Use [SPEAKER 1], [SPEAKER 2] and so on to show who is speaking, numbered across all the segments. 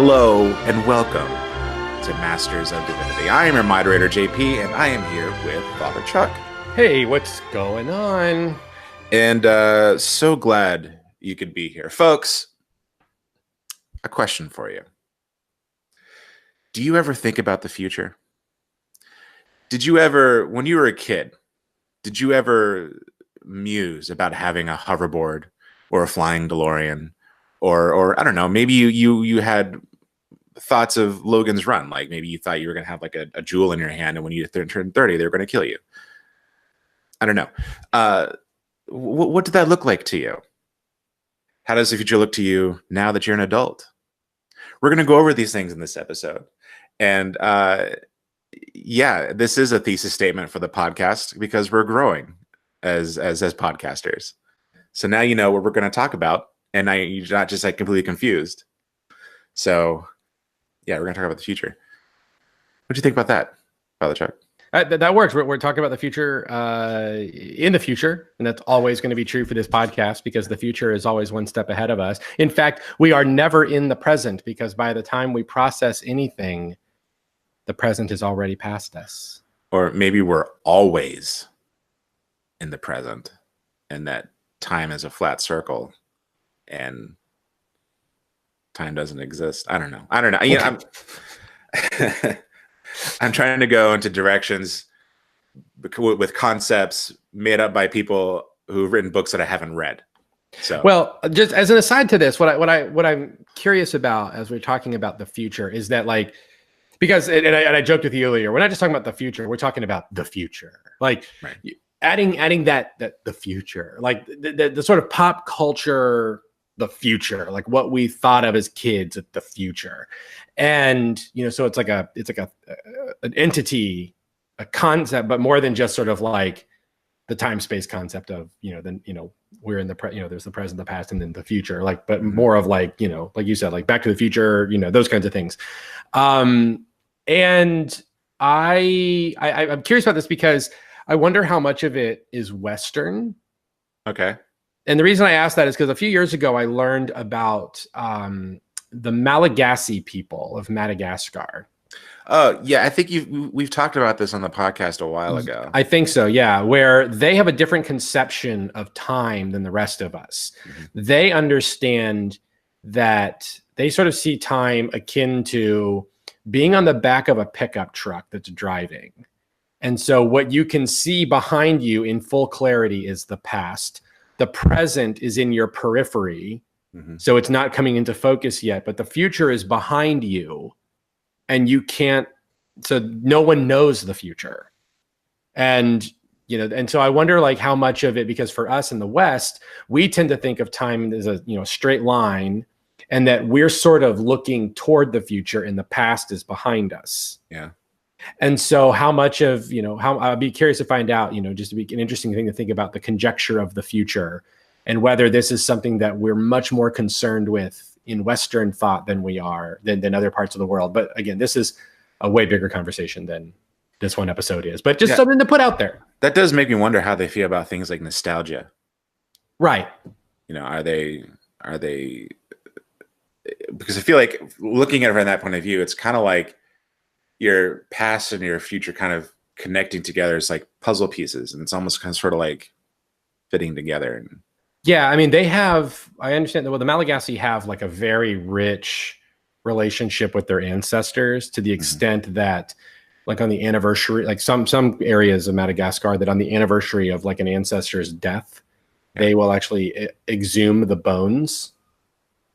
[SPEAKER 1] Hello and welcome to Masters of Divinity. I am your moderator, JP, and I am here with Father Chuck.
[SPEAKER 2] Hey, what's going on?
[SPEAKER 1] And so glad you could be here. Folks, a question for you. Do you ever think about the future? Did you ever, when you were a kid, did you ever muse about having a hoverboard or a flying DeLorean? Or I don't know, maybe you had thoughts of Logan's Run. Like maybe you thought you were going to have like a jewel in your hand, and when you turned 30, they were going to kill you. I don't know. What did that look like to you? How does the future look to you now that you're an adult? We're going to go over these things in this episode. And yeah, this is a thesis statement for the podcast because we're growing as podcasters. So now you know what we're going to talk about, and you're not just like completely confused. So yeah, we're going to talk about the future. What do you think about that, Father Chuck?
[SPEAKER 2] That works. We're talking about the future in the future, and that's always going to be true for this podcast because the future is always one step ahead of us. In fact, we are never in the present because by the time we process anything, the present is already past us.
[SPEAKER 1] Or maybe we're always in the present, and that time is a flat circle, and time doesn't exist. I don't know.
[SPEAKER 2] Okay.
[SPEAKER 1] You know, I'm trying to go into directions with concepts made up by people who've written books that I haven't read. So,
[SPEAKER 2] well, just as an aside to this, what I'm curious about as we're talking about the future is that like, because and I joked with you earlier, we're not just talking about the future, we're talking about the future. Like
[SPEAKER 1] right.
[SPEAKER 2] adding that the future, like the sort of pop culture, the future, like what we thought of as kids at the future. And, you know, so it's like an entity, a concept, but more than just sort of like the time space concept of, you know, then, you know, we're in the, there's the present, the past, and then the future, like, but more of like, you know, like you said, like Back to the Future, you know, those kinds of things. And I'm curious about this because I wonder how much of it is Western.
[SPEAKER 1] Okay.
[SPEAKER 2] And the reason I asked that is because a few years ago, I learned about the Malagasy people of Madagascar.
[SPEAKER 1] Oh, yeah. I think we've talked about this on the podcast a while ago.
[SPEAKER 2] I think so, yeah, where they have a different conception of time than the rest of us. Mm-hmm. They understand that they sort of see time akin to being on the back of a pickup truck that's driving. And so what you can see behind you in full clarity is the past. The present is in your periphery, so it's not coming into focus yet, but the future is behind you, and you can't, so no one knows the future. And, you know, and so I wonder like how much of it, because for us in the West, we tend to think of time as a, you know, straight line, and that we're sort of looking toward the future and the past is behind us.
[SPEAKER 1] Yeah.
[SPEAKER 2] And so how much of, you know, how I'd be curious to find out, you know, just to be an interesting thing to think about the conjecture of the future and whether this is something that we're much more concerned with in Western thought than we are than other parts of the world. But again, this is a way bigger conversation than this one episode is, but just something to put out there.
[SPEAKER 1] That does make me wonder how they feel about things like nostalgia.
[SPEAKER 2] Right.
[SPEAKER 1] You know, are they, because I feel like looking at it from that point of view, it's kind of like your past and your future kind of connecting together. It's like puzzle pieces, and it's almost kind of sort of like fitting together. And
[SPEAKER 2] yeah, I mean, I understand that, well, the Malagasy have like a very rich relationship with their ancestors to the extent that like on the anniversary, like some areas of Madagascar, that on the anniversary of like an ancestor's death, they will actually exhume the bones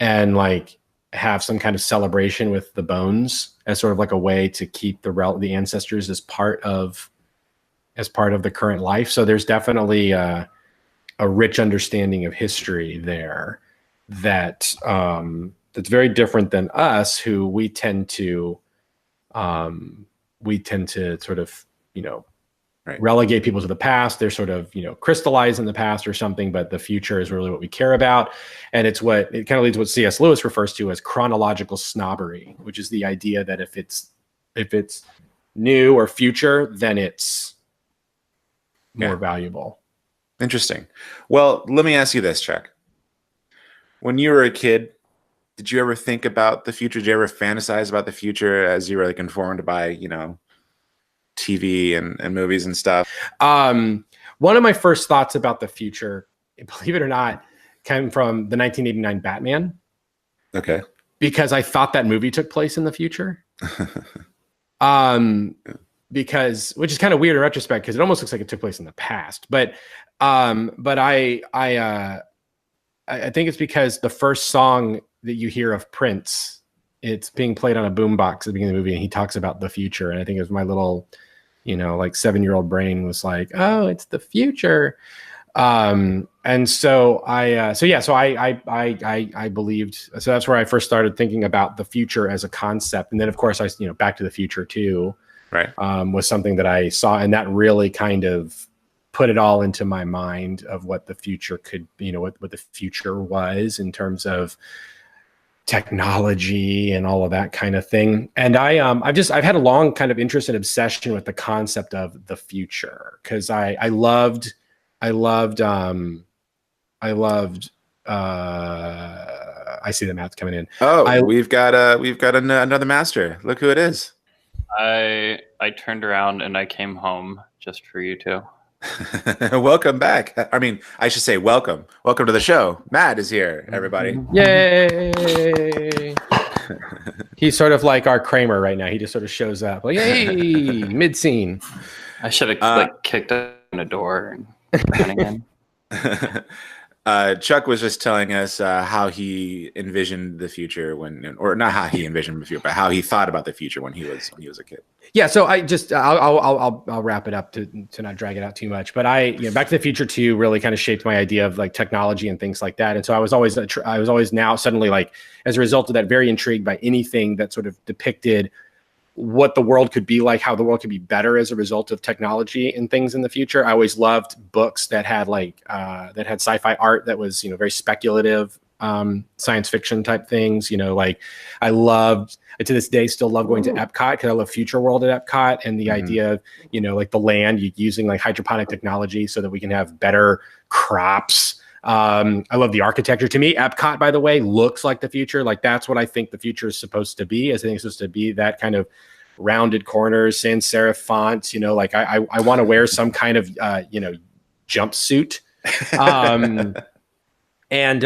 [SPEAKER 2] and like have some kind of celebration with the bones as sort of like a way to keep the ancestors as part of the current life. So there's definitely a rich understanding of history there that that's very different than us, who we tend to sort of, you know, relegate people to the past. They're sort of, you know, crystallized in the past or something, but the future is really what we care about. And it kind of leads to what C.S. Lewis refers to as chronological snobbery, which is the idea that if it's new or future, then it's more valuable.
[SPEAKER 1] Interesting. Well, let me ask you this, Chuck. When you were a kid, did you ever think about the future? Did you ever fantasize about the future as you were like informed by, TV and movies and stuff?
[SPEAKER 2] One of my first thoughts about the future, believe it or not, came from the 1989 Batman.
[SPEAKER 1] Okay.
[SPEAKER 2] Because I thought that movie took place in the future. Because, which is kind of weird in retrospect, because it almost looks like it took place in the past. But I think it's because the first song that you hear of Prince, it's being played on a boombox at the beginning of the movie, and he talks about the future. And I think it was my little, like 7-year-old brain was like, oh, it's the future. And so I believed, so that's where I first started thinking about the future as a concept. And then of course Back to the Future 2,
[SPEAKER 1] right.
[SPEAKER 2] Was something that I saw, and that really kind of put it all into my mind of what the future could, what the future was in terms of technology and all of that kind of thing. And I've had a long kind of interest and obsession with the concept of the future, because I loved I see the math coming in.
[SPEAKER 1] Oh, we've got another master. Look who it is.
[SPEAKER 3] I turned around and I came home just for you two.
[SPEAKER 1] Welcome back. I mean, I should say welcome. Welcome to the show. Matt is here, everybody.
[SPEAKER 2] Yay! He's sort of like our Kramer right now. He just sort of shows up like, hey, mid-scene.
[SPEAKER 3] I should have kicked open a door and running in.
[SPEAKER 1] Chuck was just telling us how he envisioned the future or not how he envisioned the future, but how he thought about the future when he was a kid.
[SPEAKER 2] Yeah, so I'll wrap it up to not drag it out too much. But Back to the Future 2 really kind of shaped my idea of like technology and things like that. And so I was always now suddenly, like, as a result of that, very intrigued by anything that sort of depicted what the world could be like, how the world could be better as a result of technology and things in the future. I always loved books that had sci-fi art that was, very speculative, science fiction type things. Like I loved, to this day, still love going to Epcot because I love Future World at Epcot and the idea of, like the land using like hydroponic technology so that we can have better crops. I love the architecture. To me, Epcot, by the way, looks like the future. Like that's what I think the future is supposed to be. I think it's supposed to be that kind of rounded corners, sans serif fonts. Like I want to wear some kind of jumpsuit. And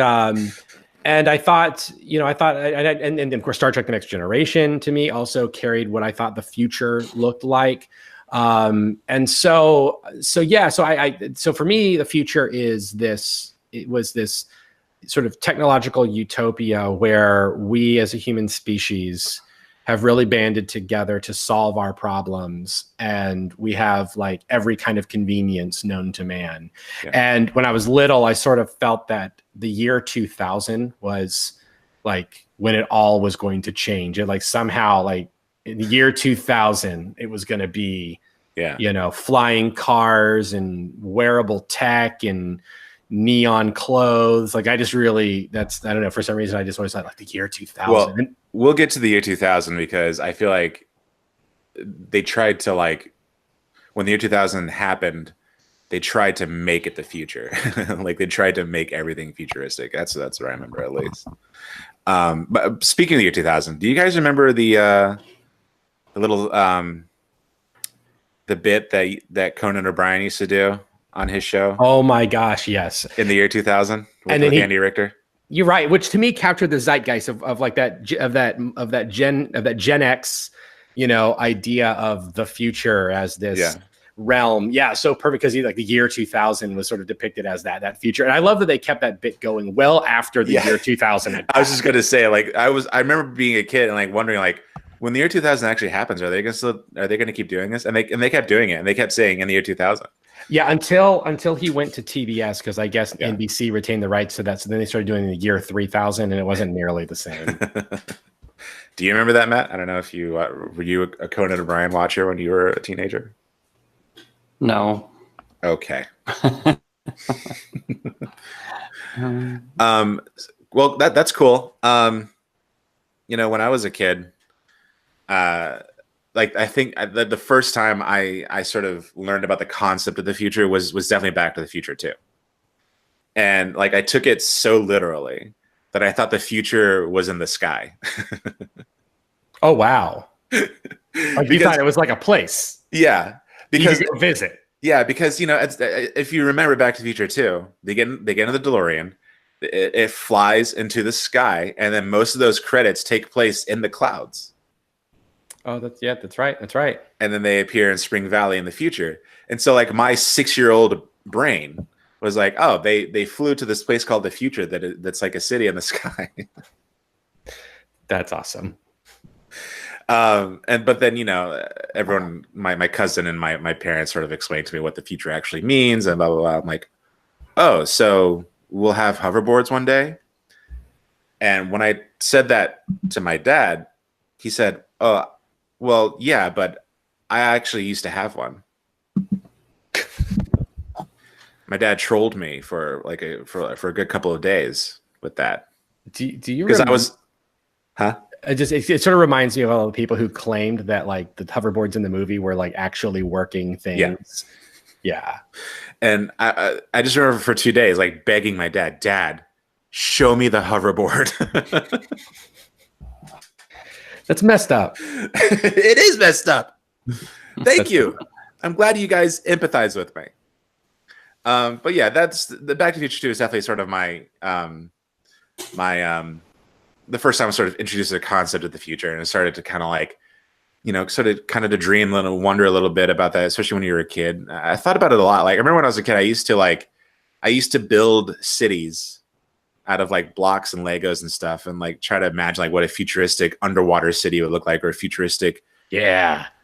[SPEAKER 2] I thought, and of course, Star Trek: The Next Generation to me also carried what I thought the future looked like. So for me, the future is this. It was this sort of technological utopia where we as a human species have really banded together to solve our problems. And we have like every kind of convenience known to man. Yeah. And when I was little, I sort of felt that the year 2000 was like when it all was going to change. It like somehow like in the year 2000, it was going to be, flying cars and wearable tech and neon clothes. Like I don't know, for some reason I just always thought like the year 2000.
[SPEAKER 1] Well, we'll get to the year 2000 because I feel like they tried to, like, when the year 2000 happened, they tried to make it the future. Like they tried to make everything futuristic. That's what I remember at least. But speaking of the year 2000, do you guys remember the little the bit that Conan O'Brien used to do on his show?
[SPEAKER 2] Oh my gosh, yes.
[SPEAKER 1] In the year 2000 with Andy Richter.
[SPEAKER 2] You're right, which to me captured the zeitgeist of like that Gen X, idea of the future as this realm. Yeah, so perfect because like the year 2000 was sort of depicted as that future. And I love that they kept that bit going well after the year 2000 had passed.
[SPEAKER 1] I was just going to say, like, I remember being a kid and like wondering, like, when the year 2000 actually happens, are they going to keep doing this? And they kept doing it, and they kept saying in the year 2000.
[SPEAKER 2] Yeah, until he went to TBS, because I guess NBC retained the rights to that. So then they started doing the year 3000, and it wasn't nearly the same.
[SPEAKER 1] Do you remember that, Matt? I don't know if you were you a Conan O'Brien watcher when you were a teenager?
[SPEAKER 3] No.
[SPEAKER 1] Okay. Well, that's cool. When I was a kid, like I think the first time I sort of learned about the concept of the future was definitely Back to the Future 2. And like I took it so literally that I thought the future was in the sky.
[SPEAKER 2] Oh, wow. Like you thought it was like a place.
[SPEAKER 1] Yeah.
[SPEAKER 2] Because you could go visit.
[SPEAKER 1] Yeah, because if you remember Back to the Future 2, they get in the DeLorean, it flies into the sky, and then most of those credits take place in the clouds.
[SPEAKER 2] Oh, that's right. That's right.
[SPEAKER 1] And then they appear in Spring Valley in the future. And so like my 6-year-old brain was like, oh, they flew to this place called the future that's like a city in the sky.
[SPEAKER 2] That's awesome.
[SPEAKER 1] But then everyone, my cousin and my parents sort of explained to me what the future actually means and blah blah blah. I'm like, oh, so we'll have hoverboards one day. And when I said that to my dad, he said, oh, well, yeah, but I actually used to have one. My dad trolled me for a good couple of days with that.
[SPEAKER 2] Do you
[SPEAKER 1] because I was, huh?
[SPEAKER 2] It sort of reminds me of all the people who claimed that like the hoverboards in the movie were like actually working things. Yeah.
[SPEAKER 1] And I just remember for 2 days like begging my dad, show me the hoverboard.
[SPEAKER 2] That's messed up.
[SPEAKER 1] It is messed up. Thank you. I'm glad you guys empathize with me. But yeah, that's the Back to the Future 2 is definitely sort of my the first time I was sort of introduced to the concept of the future, and I started to kind of like, to dream and wonder a little bit about that, especially when you were a kid. I thought about it a lot. Like I remember when I was a kid, I used to build cities out of like blocks and Legos and stuff, and like try to imagine like what a futuristic underwater city would look like, or a futuristic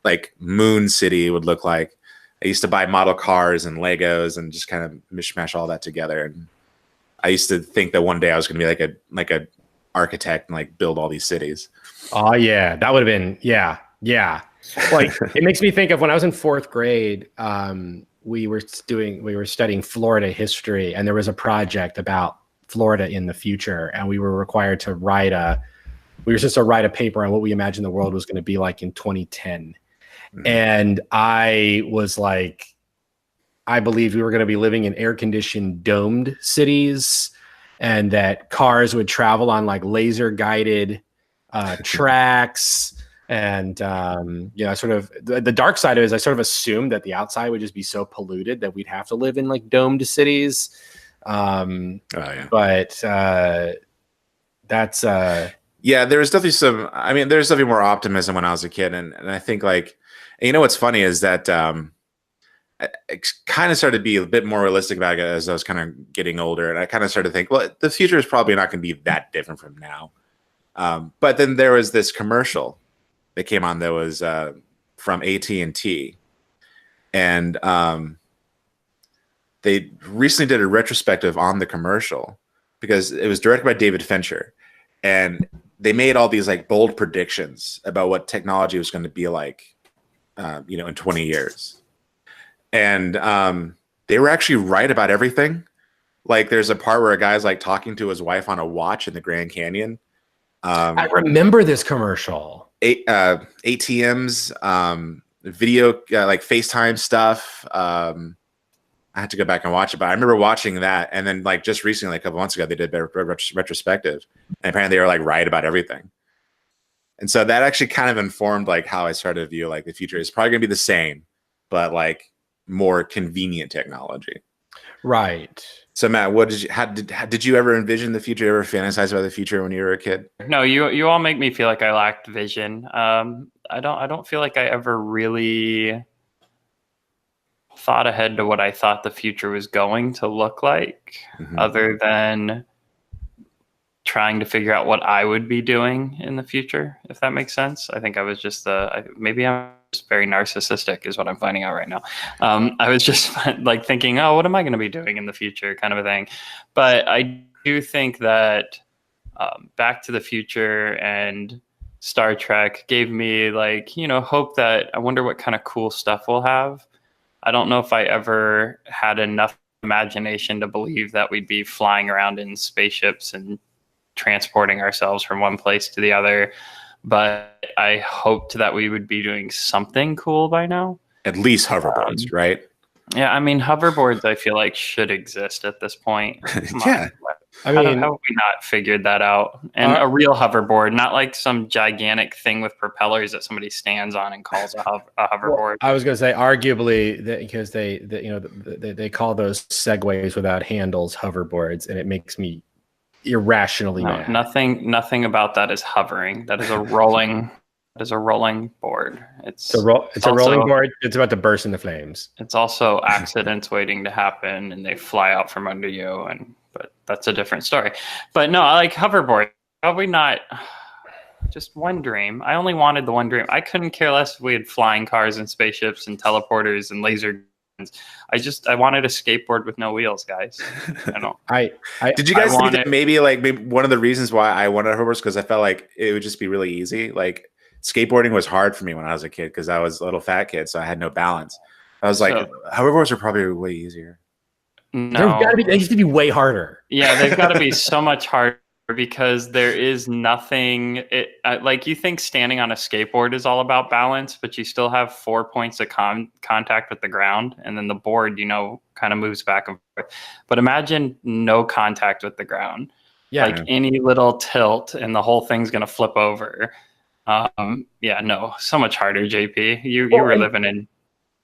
[SPEAKER 1] like moon city would look like. I used to buy model cars and Legos and just kind of mishmash all that together. And I used to think that one day I was going to be like a architect and like build all these cities.
[SPEAKER 2] Oh yeah, that would have been yeah. Like it makes me think of when I was in 4th grade. We were studying Florida history, and there was a project about Florida in the future, and we were required to write a paper on what we imagined the world was going to be like in 2010. Mm-hmm. And I was like, I believed we were going to be living in air-conditioned domed cities, and that cars would travel on like laser guided tracks. And, sort of the dark side of it is I sort of assumed that the outside would just be so polluted that we'd have to live in like domed cities. But that's
[SPEAKER 1] yeah, there was definitely there's definitely more optimism when I was a kid. And I think like, and what's funny is that, I kind of started to be a bit more realistic about it as I was kind of getting older. And I kind of started to think, well, the future is probably not going to be that different from now. But then there was this commercial that came on that was from AT&T. And they recently did a retrospective on the commercial because it was directed by David Fincher. And they made all these like bold predictions about what technology was going to be like, in 20 years. And they were actually right about everything. Like there's a part where a guy's like talking to his wife on a watch in the Grand Canyon.
[SPEAKER 2] I remember this commercial.
[SPEAKER 1] ATMs, video, like FaceTime stuff. I had to go back and watch it, but I remember watching that. And then like just recently, like a couple months ago, they did a retrospective, and apparently they were like right about everything. And so that actually kind of informed like how I started to view like the future is probably gonna be the same, but like more convenient technology.
[SPEAKER 2] Right.
[SPEAKER 1] So Matt, did you ever envision the future? Ever fantasize about the future when you were a kid?
[SPEAKER 3] No, you all make me feel like I lacked vision. I don't feel like I ever really thought ahead to what I thought the future was going to look like, other than trying to figure out what I would be doing in the future, if that makes sense. I think I was just maybe I'm just very narcissistic is what I'm finding out right now. I was just like thinking, oh, what am I going to be doing in the future kind of a thing. But I do think that Back to the Future and Star Trek gave me like, hope that I wonder what kind of cool stuff we'll have. I don't know if I ever had enough imagination to believe that we'd be flying around in spaceships and transporting ourselves from one place to the other, but I hoped that we would be doing something cool by now.
[SPEAKER 1] At least hoverboards, right?
[SPEAKER 3] Yeah, I mean, hoverboards I feel like should exist at this point.
[SPEAKER 1] Yeah.
[SPEAKER 2] I
[SPEAKER 3] How
[SPEAKER 2] mean,
[SPEAKER 3] have we not figured that out? And a real hoverboard, not like some gigantic thing with propellers that somebody stands on and calls a hoverboard.
[SPEAKER 2] well, I was going to say, arguably, because they call those segways without handles hoverboards, and it makes me irrationally mad.
[SPEAKER 3] Nothing about that is hovering. That is a rolling. That is a rolling board. It's
[SPEAKER 2] a rolling board. It's about to burst into flames.
[SPEAKER 3] It's also accidents waiting to happen, and they fly out from under you. But that's a different story. But no, I like hoverboard. Probably not. Just one dream. I only wanted the one dream. I couldn't care less if we had flying cars and spaceships and teleporters and laser guns. I wanted a skateboard with no wheels, guys. I don't.
[SPEAKER 1] Did you guys think that maybe one of the reasons why I wanted hoverboards because I felt like it would just be really easy. Like skateboarding was hard for me when I was a kid because I was a little fat kid, so I had no balance. I was like, hoverboards are probably way easier.
[SPEAKER 2] No, they used to be way harder.
[SPEAKER 3] Yeah, they've got to be so much harder because there is nothing. Like you think standing on a skateboard is all about balance, but you still have 4 points of contact with the ground, and then the board, kind of moves back and forth. But imagine no contact with the ground. Yeah, like any little tilt, and the whole thing's gonna flip over. So much harder, JP. You were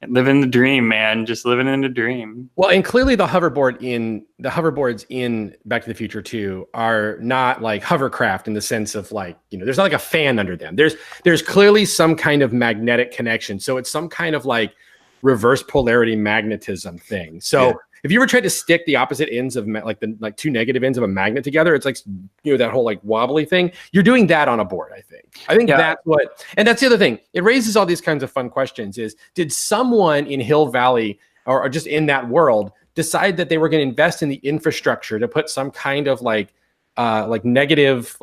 [SPEAKER 3] living the dream, man. Just living in the dream.
[SPEAKER 2] Well, and clearly the hoverboards in Back to the Future 2 are not like hovercraft in the sense of there's not like a fan under them. There's clearly some kind of magnetic connection. So it's some kind of like reverse polarity magnetism thing. So if you ever tried to stick the opposite ends of the two negative ends of a magnet together, it's like, that whole like wobbly thing. You're doing that on a board, I think that's and that's the other thing. It raises all these kinds of fun questions did someone in Hill Valley or just in that world decide that they were going to invest in the infrastructure to put some kind of negative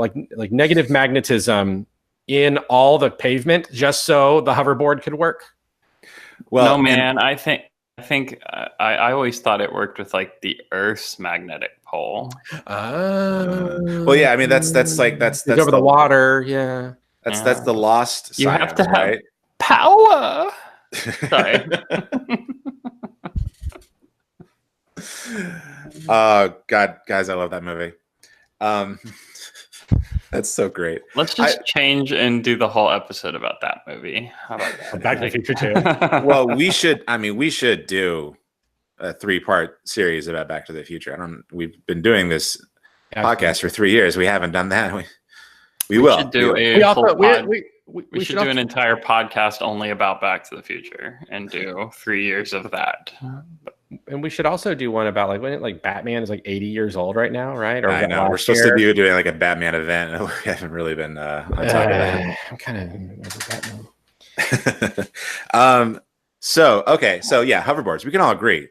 [SPEAKER 2] magnetism in all the pavement just so the hoverboard could work?
[SPEAKER 3] Well, no, man, I think I always thought it worked with like the Earth's magnetic pole.
[SPEAKER 1] Well, yeah, I mean that's
[SPEAKER 2] over the water. Yeah,
[SPEAKER 1] that's the lost.
[SPEAKER 3] You
[SPEAKER 1] science,
[SPEAKER 3] have to
[SPEAKER 1] right?
[SPEAKER 3] have power. Sorry.
[SPEAKER 1] God, guys, I love that movie. That's so great.
[SPEAKER 3] Let's just change and do the whole episode about that movie. How about that?
[SPEAKER 2] Back to the Future 2.
[SPEAKER 1] Well, we should do a 3-part series about Back to the Future. We've been doing this podcast for 3 years. We haven't done that. We will.
[SPEAKER 3] Should do we should do an entire podcast only about Back to the Future and do 3 years of that.
[SPEAKER 2] And we should also do one about when Batman is 80 years old right now, right? Or
[SPEAKER 1] I know we're supposed to be doing like a Batman event. We haven't really been on top of that.
[SPEAKER 2] I'm kind of Batman.
[SPEAKER 1] So hoverboards. We can all agree,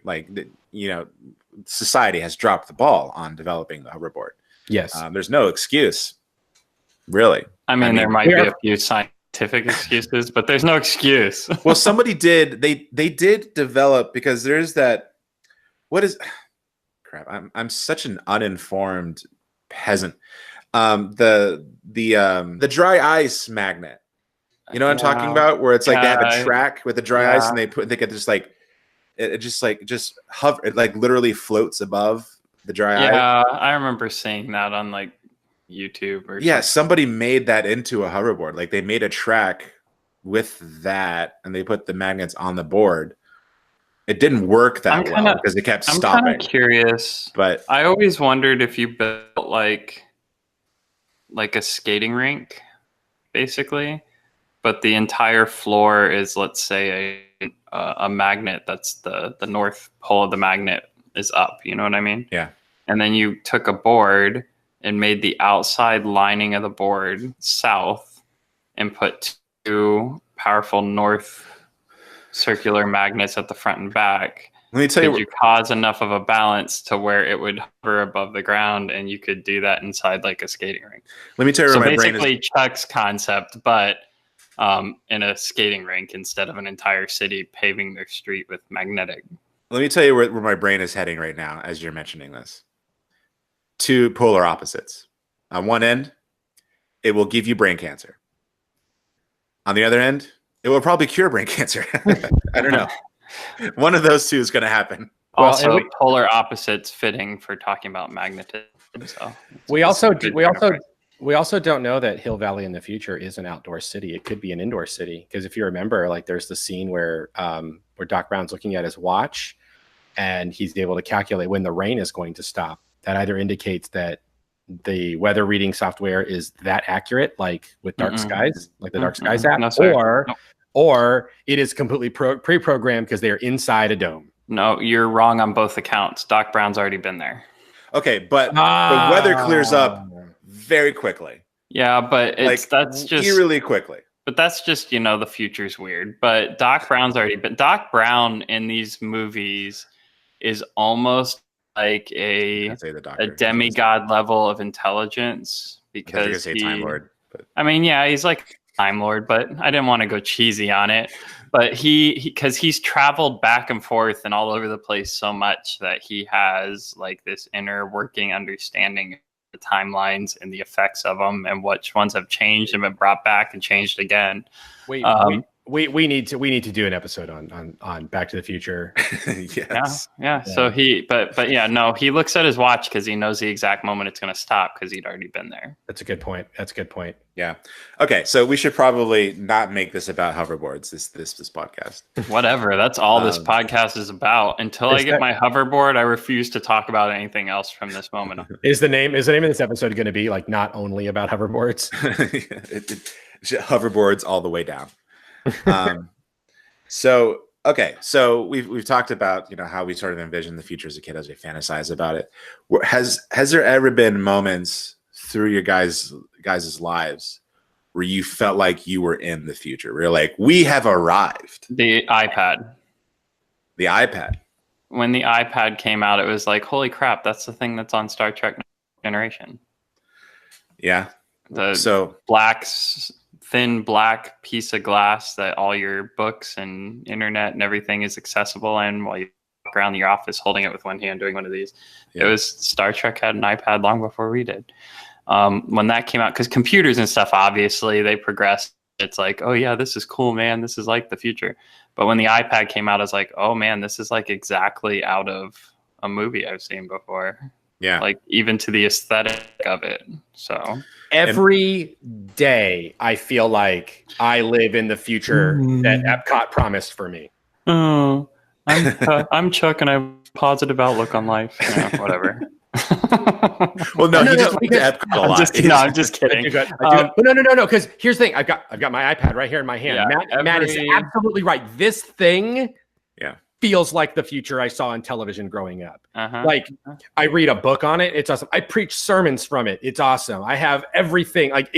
[SPEAKER 1] society has dropped the ball on developing the hoverboard.
[SPEAKER 2] Yes,
[SPEAKER 1] there's no excuse, really.
[SPEAKER 3] I mean there might be a few scientific excuses, but there's no excuse.
[SPEAKER 1] Well, somebody did. They did develop because there's that. What is crap? I'm such an uninformed peasant. The dry ice magnet. You know what I'm talking about? Where it's they have a track with the dry ice, and they get just hover. It literally floats above the dry ice.
[SPEAKER 3] Yeah, I remember seeing that on YouTube or something.
[SPEAKER 1] Somebody made that into a hoverboard. They made a track with that, and they put the magnets on the board. It didn't work that well because it kept stopping.
[SPEAKER 3] I'm kind of curious,
[SPEAKER 1] but
[SPEAKER 3] I always wondered if you built like a skating rink, basically, but the entire floor is, let's say, a magnet. That's the north pole of the magnet is up. You know what I mean?
[SPEAKER 1] Yeah.
[SPEAKER 3] And then you took a board and made the outside lining of the board south, and put 2 powerful north circular magnets at the front and back.
[SPEAKER 1] Let me tell you,
[SPEAKER 3] you cause enough of a balance to where it would hover above the ground, and you could do that inside a skating rink.
[SPEAKER 1] Let me tell you,
[SPEAKER 3] so
[SPEAKER 1] where my brain
[SPEAKER 3] basically Chuck's concept, but in a skating rink instead of an entire city paving their street with magnetic.
[SPEAKER 1] Let me tell you where my brain is heading right now as you're mentioning this. 2 polar opposites. On one end, it will give you brain cancer. On the other end, it will probably cure brain cancer. I don't know. One of those two is going to happen.
[SPEAKER 2] Well,
[SPEAKER 3] Also, polar opposites fitting for talking about magnetism. So
[SPEAKER 2] we also don't know that Hill Valley in the future is an outdoor city. It could be an indoor city, because if you remember, like there's the scene where Doc Brown's looking at his watch, and he's able to calculate when the rain is going to stop. That either indicates that the weather reading software is that accurate, like with dark skies, like the dark skies app, or it is completely pre-programmed because they are inside a dome.
[SPEAKER 3] No, you're wrong on both accounts. Doc Brown's already been there.
[SPEAKER 1] Okay, but the weather clears up very quickly.
[SPEAKER 3] Yeah, but that's just
[SPEAKER 1] eerily quickly.
[SPEAKER 3] But that's just, the future's weird. But Doc Brown's already been. Doc Brown in these movies is almost like a demigod level of intelligence, because
[SPEAKER 1] I Time Lord. But.
[SPEAKER 3] I mean, yeah, he's like Time Lord, but I didn't want to go cheesy on it. But because he's traveled back and forth and all over the place so much that he has like this inner working understanding of the timelines and the effects of them, and which ones have changed and been brought back and changed again.
[SPEAKER 2] We need to do an episode on Back to the Future.
[SPEAKER 1] Yes.
[SPEAKER 3] Yeah. So he looks at his watch because he knows the exact moment it's going to stop, because he'd already been there.
[SPEAKER 2] That's a good point.
[SPEAKER 1] Yeah. Okay. So we should probably not make this about hoverboards. This podcast.
[SPEAKER 3] Whatever. That's all this podcast is about. Until I get my hoverboard, I refuse to talk about anything else from this moment on.
[SPEAKER 2] Is the name of this episode going to be like not only about hoverboards?
[SPEAKER 1] Hoverboards all the way down. So we've talked about how we sort of envision the future as a kid, as we fantasize about it. Has there ever been moments through your guys' lives where you felt like you were in the future, where you're like, we have arrived?
[SPEAKER 3] The iPad. When the iPad came out, it was like, holy crap, that's the thing that's on Star Trek Next Generation.
[SPEAKER 1] Yeah.
[SPEAKER 3] Thin black piece of glass that all your books and internet and everything is accessible in, while you walk around your office holding it with one hand doing one of these. Yeah. It was Star Trek had an iPad long before we did. When that came out, because computers and stuff, obviously they progressed. It's like, oh yeah, this is cool, man. This is like the future. But when the iPad came out, I was like, oh man, this is like exactly out of a movie I've seen before.
[SPEAKER 1] Yeah.
[SPEAKER 3] Like even to the aesthetic of it. So
[SPEAKER 2] every day I feel like I live in the future that Epcot promised for me.
[SPEAKER 3] Oh, I'm Chuck and I have a positive outlook on life. Yeah, whatever.
[SPEAKER 1] Well, no, he just went to Epcot a lot.
[SPEAKER 3] I'm just kidding.
[SPEAKER 2] No. Because here's the thing: I've got my iPad right here in my hand. Yeah, Matt is absolutely right. This thing, feels like the future I saw on television growing up. Like I read a book on it. It's awesome. I preach sermons from it. It's awesome. I have everything. Like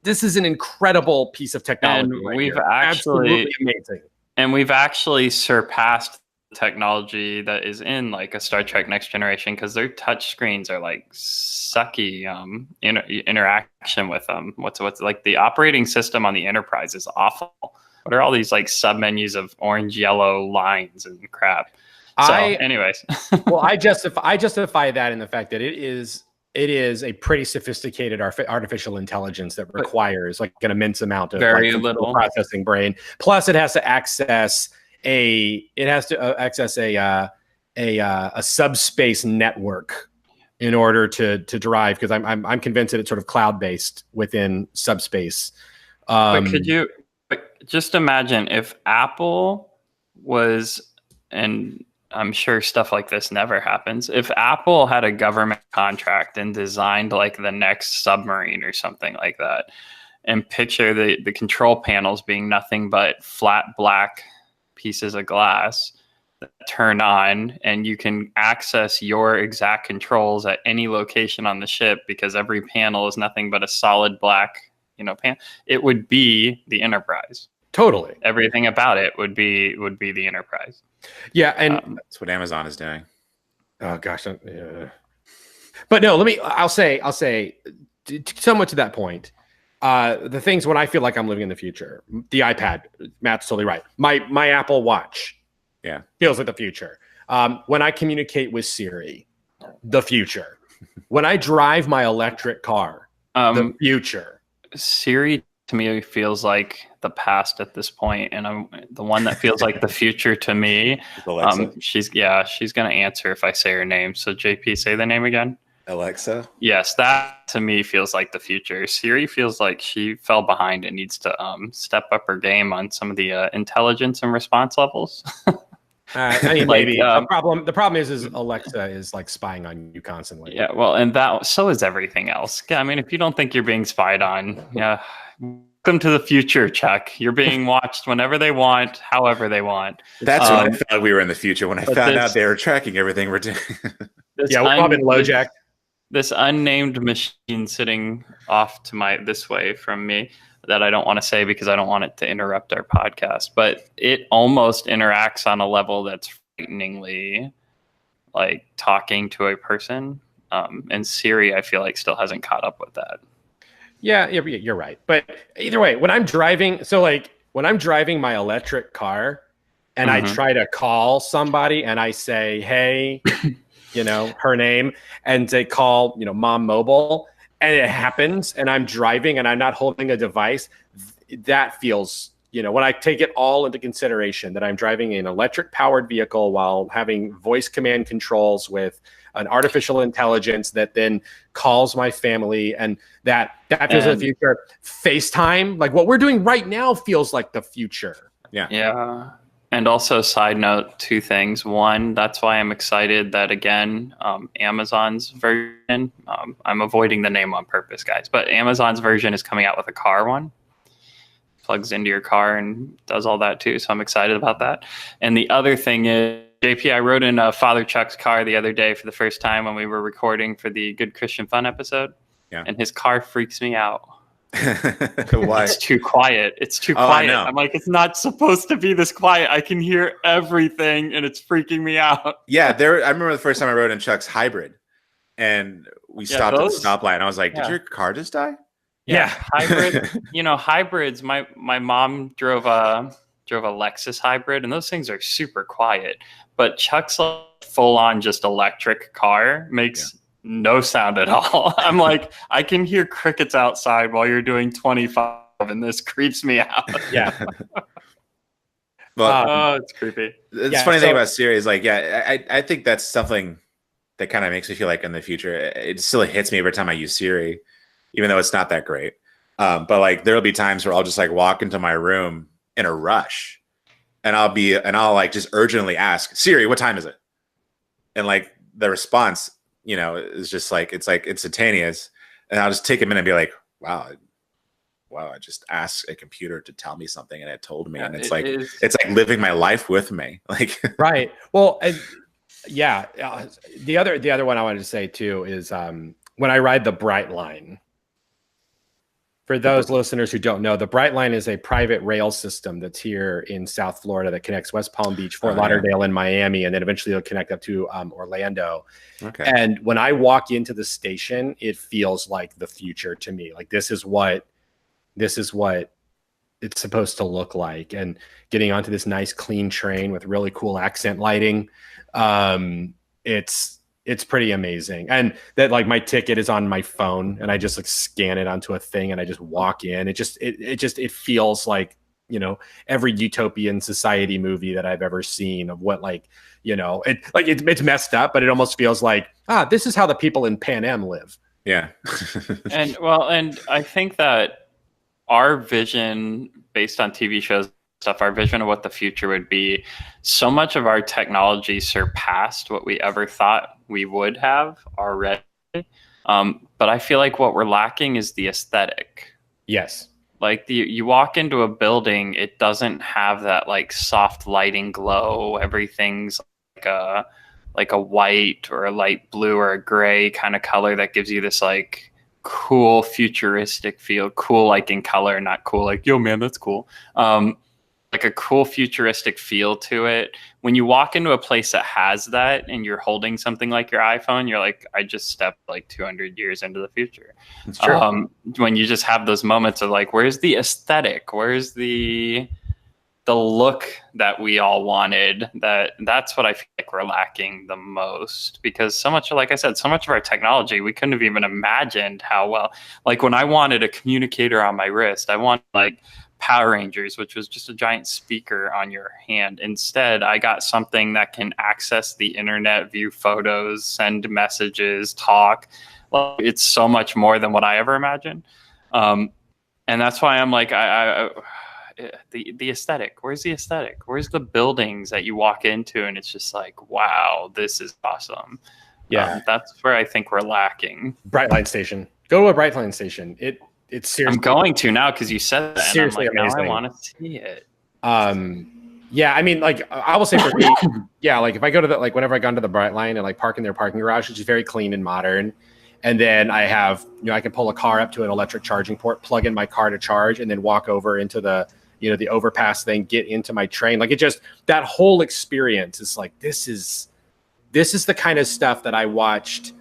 [SPEAKER 2] this is an incredible piece of technology.
[SPEAKER 3] And we've absolutely amazing. And we've actually surpassed technology that is in like a Star Trek Next Generation, because their touch screens are like sucky interaction with them. What's like the operating system on the Enterprise is awful. What are all these like sub menus of orange, yellow lines and crap? So, anyways,
[SPEAKER 2] well, I justify that in the fact that it is a pretty sophisticated artificial intelligence that requires like an immense amount of
[SPEAKER 3] very little
[SPEAKER 2] processing brain. Plus, it has to access a subspace network in order to derive. Because I'm convinced that it's sort of cloud based within subspace.
[SPEAKER 3] But could you? Just imagine if Apple was, and I'm sure stuff like this never happens, if Apple had a government contract and designed like the next submarine or something like that, and picture the control panels being nothing but flat black pieces of glass that turn on, and you can access your exact controls at any location on the ship because every panel is nothing but a solid black pan. It would be the Enterprise.
[SPEAKER 2] Totally.
[SPEAKER 3] Everything about it would be the Enterprise.
[SPEAKER 2] Yeah, and
[SPEAKER 1] that's what Amazon is doing.
[SPEAKER 2] Oh gosh. But no, I'll say somewhat to that point. The things when I feel like I'm living in the future, the iPad, Matt's totally right. My Apple Watch, feels like the future. When I communicate with Siri, the future. When I drive my electric car, the future.
[SPEAKER 3] Siri to me feels like the past at this point, and the one that feels like the future to me.
[SPEAKER 1] Alexa.
[SPEAKER 3] She's gonna answer if I say her name. So JP, say the name again.
[SPEAKER 1] Alexa.
[SPEAKER 3] Yes, that to me feels like the future. Siri feels like she fell behind and needs to step up her game on some of the intelligence and response levels.
[SPEAKER 2] I mean,
[SPEAKER 3] Like,
[SPEAKER 2] maybe the problem is Alexa is like spying on you constantly.
[SPEAKER 3] Yeah, well, and so is everything else. I mean, if you don't think you're being spied on, yeah, welcome to the future, Chuck. You're being watched whenever they want, however they want.
[SPEAKER 1] That's when I thought we were in the future, when I found out they were tracking everything we're doing.
[SPEAKER 2] Yeah, we're probably in LoJack.
[SPEAKER 3] This unnamed machine sitting off to this way from me that I don't want to say because I don't want it to interrupt our podcast, but it almost interacts on a level that's frighteningly like talking to a person. And Siri, I feel like, still hasn't caught up with that.
[SPEAKER 2] Yeah, you're right. But either way, when I'm driving my electric car and I try to call somebody and I say, hey, her name, and they call, Mom Mobile, and it happens and I'm driving and I'm not holding a device, that feels, when I take it all into consideration that I'm driving an electric powered vehicle while having voice command controls with an artificial intelligence that then calls my family, and that feels like the future. FaceTime, like what we're doing right now, feels like the future.
[SPEAKER 3] Yeah. And also, side note, two things. One, that's why I'm excited that, again, Amazon's version, I'm avoiding the name on purpose, guys, but Amazon's version is coming out with a car one. Plugs into your car and does all that too. So I'm excited about that. And the other thing is, JP, I rode in Father Chuck's car the other day for the first time when we were recording for the Good Christian Fun episode. Yeah. And his car freaks me out.
[SPEAKER 1] Why?
[SPEAKER 3] It's too quiet. It's too quiet. I'm like, it's not supposed to be this quiet. I can hear everything and it's freaking me out.
[SPEAKER 1] Yeah, I remember the first time I rode in Chuck's hybrid and we stopped at the stoplight and I was like, did your car just die?
[SPEAKER 3] Yeah. Hybrid, hybrids, my mom drove a Lexus hybrid and those things are super quiet, but Chuck's full on just electric car makes no sound at all. I'm like, I can hear crickets outside while you're doing 25 and this creeps me out.
[SPEAKER 2] Yeah.
[SPEAKER 1] Well,
[SPEAKER 3] it's creepy.
[SPEAKER 1] It's funny thing about Siri is like, I think that's something that kind of makes me feel like in the future, it still hits me every time I use Siri, even though it's not that great. But like, there'll be times where I'll just like walk into my room in a rush and I'll like just urgently ask Siri, what time is it? And like the response, is just like, it's like instantaneous. And I'll just take a minute and be like, wow, I just asked a computer to tell me something and it told me. And it's it's like living my life with me. Like,
[SPEAKER 2] right. Well, the other one I wanted to say too is when I ride the Bright Line. For those listeners who don't know, the Bright Line is a private rail system that's here in South Florida that connects West Palm Beach, Fort Lauderdale, and Miami, and then eventually it'll connect up to Orlando. Okay. And when I walk into the station, it feels like the future to me. Like this is what it's supposed to look like. And getting onto this nice clean train with really cool accent lighting, it's pretty amazing. And that like my ticket is on my phone and I just like scan it onto a thing and I just walk in. It feels like, every utopian society movie that I've ever seen of what it's messed up, but it almost feels like, this is how the people in Pan Am live.
[SPEAKER 1] Yeah.
[SPEAKER 3] And I think that our vision based on TV shows stuff, our vision of what the future would be, so much of our technology surpassed what we ever thought we would have already. But I feel like what we're lacking is the aesthetic.
[SPEAKER 2] Yes.
[SPEAKER 3] Like you walk into a building, it doesn't have that like soft lighting glow. Everything's like a white or a light blue or a gray kind of color that gives you this like cool futuristic feel. Cool like in color, not cool like, yo man, that's cool. Like a cool futuristic feel to it. When you walk into a place that has that and you're holding something like your iPhone, you're like, I just stepped like 200 years into the future.
[SPEAKER 2] It's true.
[SPEAKER 3] When you just have those moments of like, where's the aesthetic? Where's the the look that we all wanted, that's what I feel like we're lacking the most, because so much, like I said, so much of our technology, we couldn't have even imagined how well, like when I wanted a communicator on my wrist, I wanted like Power Rangers, which was just a giant speaker on your hand. Instead, I got something that can access the internet, view photos, send messages, talk. Well, it's so much more than what I ever imagined. And that's why I'm like, the aesthetic. Where's the aesthetic? Where's the buildings that you walk into and it's just like, wow, this is awesome.
[SPEAKER 2] Yeah,
[SPEAKER 3] that's where I think we're lacking.
[SPEAKER 2] Brightline Station. Go to a Brightline Station. It's seriously.
[SPEAKER 3] I'm going to now because you said that.
[SPEAKER 2] Seriously,
[SPEAKER 3] and I'm like,
[SPEAKER 2] amazing.
[SPEAKER 3] now I want to see it.
[SPEAKER 2] Yeah, I mean, like I will say for me, yeah, like if I go to like whenever I go into the Brightline and like park in their parking garage, which is very clean and modern. And then I have, I can pull a car up to an electric charging port, plug in my car to charge, and then walk over into the, the overpass thing, get into my train. Like it just, that whole experience is like, this is the kind of stuff that I watched,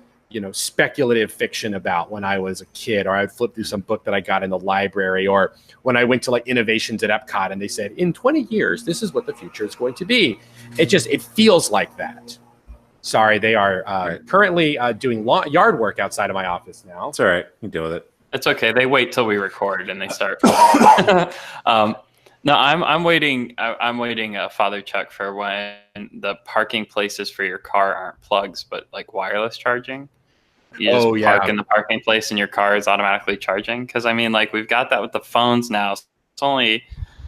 [SPEAKER 2] speculative fiction about when I was a kid, or I would flip through some book that I got in the library, or when I went to like innovations at Epcot and they said, in 20 years, this is what the future is going to be. It feels like that. Sorry, they are currently doing yard work outside of my office now.
[SPEAKER 1] It's all right. You can deal with it.
[SPEAKER 3] It's okay. They wait till we record and they start. No, I'm waiting. I'm waiting, Father Chuck, for when the parking places for your car aren't plugs, but like wireless charging. You just park in the parking place and your car is automatically charging. Because I mean, like we've got that with the phones now. It's only,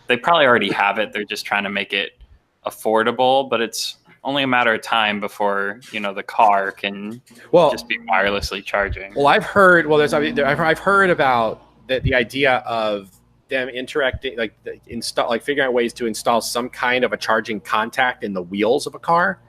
[SPEAKER 3] they probably already have it. They're just trying to make it affordable, but it's only a matter of time before the car can just be wirelessly charging.
[SPEAKER 2] Well, I've heard. Well, I've heard about the idea of them interacting, like figuring out ways to install some kind of a charging contact in the wheels of a car,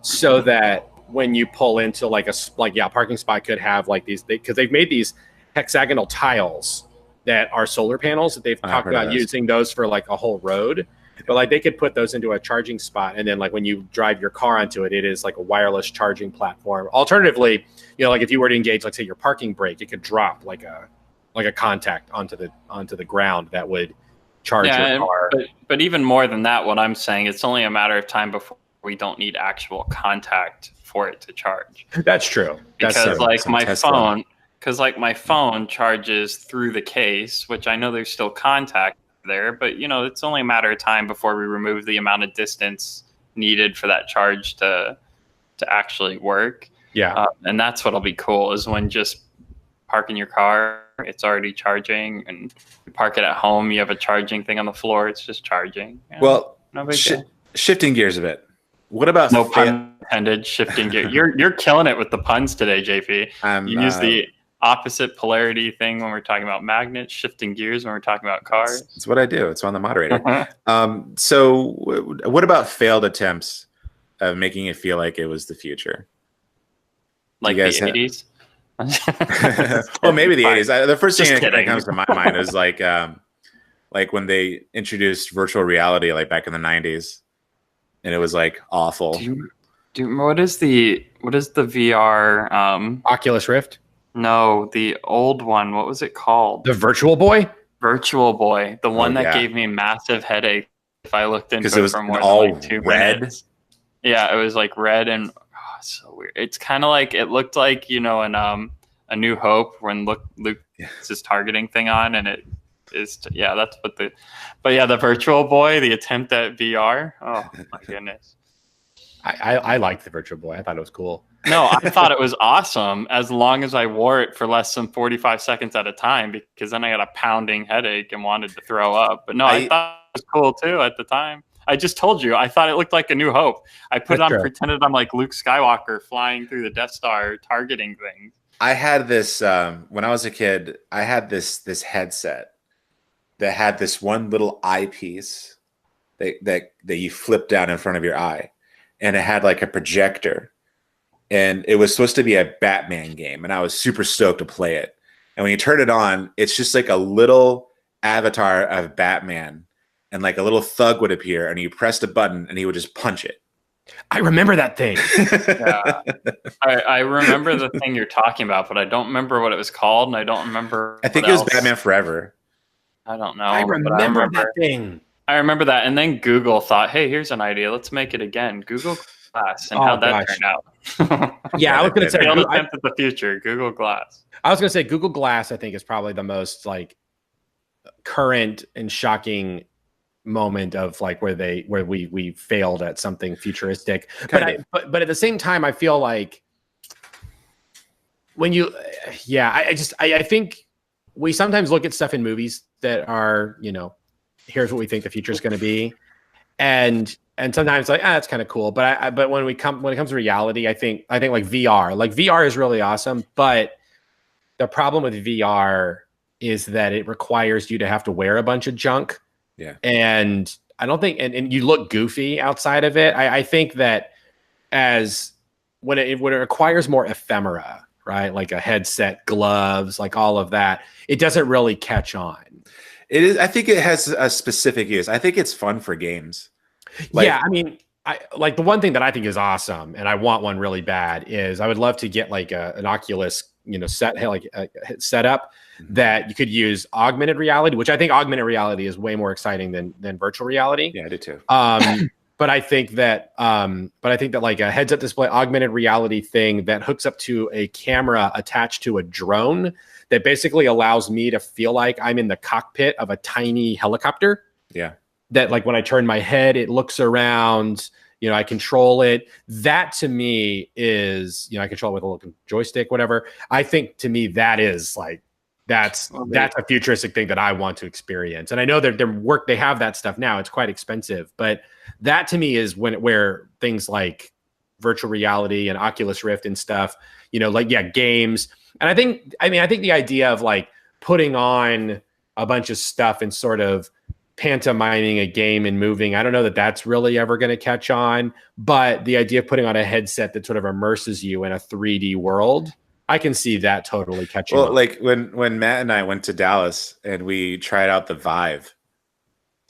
[SPEAKER 2] so that when you pull into a parking spot could have like these, because they've made these hexagonal tiles that are solar panels that they've talked about using those for like a whole road. But like they could put those into a charging spot, and then like when you drive your car onto it, it is like a wireless charging platform. Alternatively, like if you were to engage, let's say your parking brake, it could drop like a contact onto the ground that would charge your car.
[SPEAKER 3] But even more than that, what I'm saying, it's only a matter of time before we don't need actual contact for it to charge.
[SPEAKER 2] That's true.
[SPEAKER 3] Because my phone charges through the case, which I know there's still contact there, but it's only a matter of time before we remove the amount of distance needed for that charge to actually work. And that's what'll be cool, is when just parking your car, it's already charging, and you park it at home, you have a charging thing on the floor, it's just charging.
[SPEAKER 1] Well,
[SPEAKER 3] no big deal.
[SPEAKER 1] Shifting gears a bit, what about
[SPEAKER 3] no pun intended, shifting gear? You're killing it with the puns today, JP. You use the opposite polarity thing when we're talking about magnets, shifting gears when we're talking about cars.
[SPEAKER 1] It's what I do. It's on the moderator. So what about failed attempts of making it feel like it was the future?
[SPEAKER 3] Like the 80s?
[SPEAKER 1] Well, maybe the 80s. The first thing that comes to my mind is like when they introduced virtual reality, like back in the 90s, and it was like awful.
[SPEAKER 3] What is the VR?
[SPEAKER 2] Oculus Rift?
[SPEAKER 3] No, the old one. What was it called?
[SPEAKER 2] The Virtual Boy?
[SPEAKER 3] Virtual Boy. The one that gave me massive headache if I looked into it for more than like 2 minutes. Yeah, it was like red and so weird. It's kind of like, it looked like, in A New Hope when Luke has his targeting thing on, and it is, that's what the Virtual Boy, the attempt at VR. Oh my goodness.
[SPEAKER 2] I liked the Virtual Boy. I thought it was cool.
[SPEAKER 3] No, I thought it was awesome as long as I wore it for less than 45 seconds at a time, because then I got a pounding headache and wanted to throw up. But no, I thought it was cool too at the time. I just told you, I thought it looked like A New Hope. I put it on, pretended I'm like Luke Skywalker flying through the Death Star targeting things.
[SPEAKER 1] I had this, when I was a kid, I had this headset that had this one little eyepiece that you flip down in front of your eye. And it had like a projector. And it was supposed to be a Batman game. And I was super stoked to play it. And when you turn it on, it's just like a little avatar of Batman. And like a little thug would appear. And you pressed a button and he would just punch it.
[SPEAKER 2] I remember that thing.
[SPEAKER 3] I remember the thing you're talking about, but I don't remember what it was called. And I don't remember.
[SPEAKER 1] I think it was Batman Forever.
[SPEAKER 3] I don't know.
[SPEAKER 2] I remember that thing.
[SPEAKER 3] I remember that. And then Google thought, hey, here's an idea. Let's make it again. Google Glass. And how'd that turn out?
[SPEAKER 2] Yeah, I was going to say
[SPEAKER 3] failed attempt at the future. Google Glass.
[SPEAKER 2] I was going to say Google Glass, I think, is probably the most like current and shocking moment of like where we failed at something futuristic. But at the same time, I feel like when you, I think we sometimes look at stuff in movies that are, here's what we think the future is going to be. And sometimes like, that's kind of cool. But when it comes to reality, I think like VR is really awesome. But the problem with VR is that it requires you to have to wear a bunch of junk.
[SPEAKER 1] Yeah.
[SPEAKER 2] And I don't think, and you look goofy outside of it. I think that when it requires more ephemera, right? Like a headset, gloves, like all of that, it doesn't really catch on.
[SPEAKER 1] It is. I think it has a specific use. I think it's fun for games.
[SPEAKER 2] Yeah. I mean, I like the one thing that I think is awesome and I want one really bad is I would love to get like an Oculus, setup that you could use augmented reality, which I think augmented reality is way more exciting than virtual reality.
[SPEAKER 1] Yeah, I do too.
[SPEAKER 2] But I think that like a heads-up display augmented reality thing that hooks up to a camera attached to a drone that basically allows me to feel like I'm in the cockpit of a tiny helicopter.
[SPEAKER 1] Yeah.
[SPEAKER 2] That like when I turn my head, it looks around, I control it. That to me is, I control it with a little joystick, whatever. I think to me that is like, that's a futuristic thing that I want to experience. And I know that they have that stuff now. It's quite expensive, but that to me is where things like virtual reality and Oculus Rift and stuff, games. And I think the idea of like putting on a bunch of stuff and sort of pantomiming a game and moving, I don't know that that's really ever going to catch on, but the idea of putting on a headset that sort of immerses you in a 3D world, I can see that totally catching on.
[SPEAKER 1] Like when Matt and I went to Dallas and we tried out the Vive,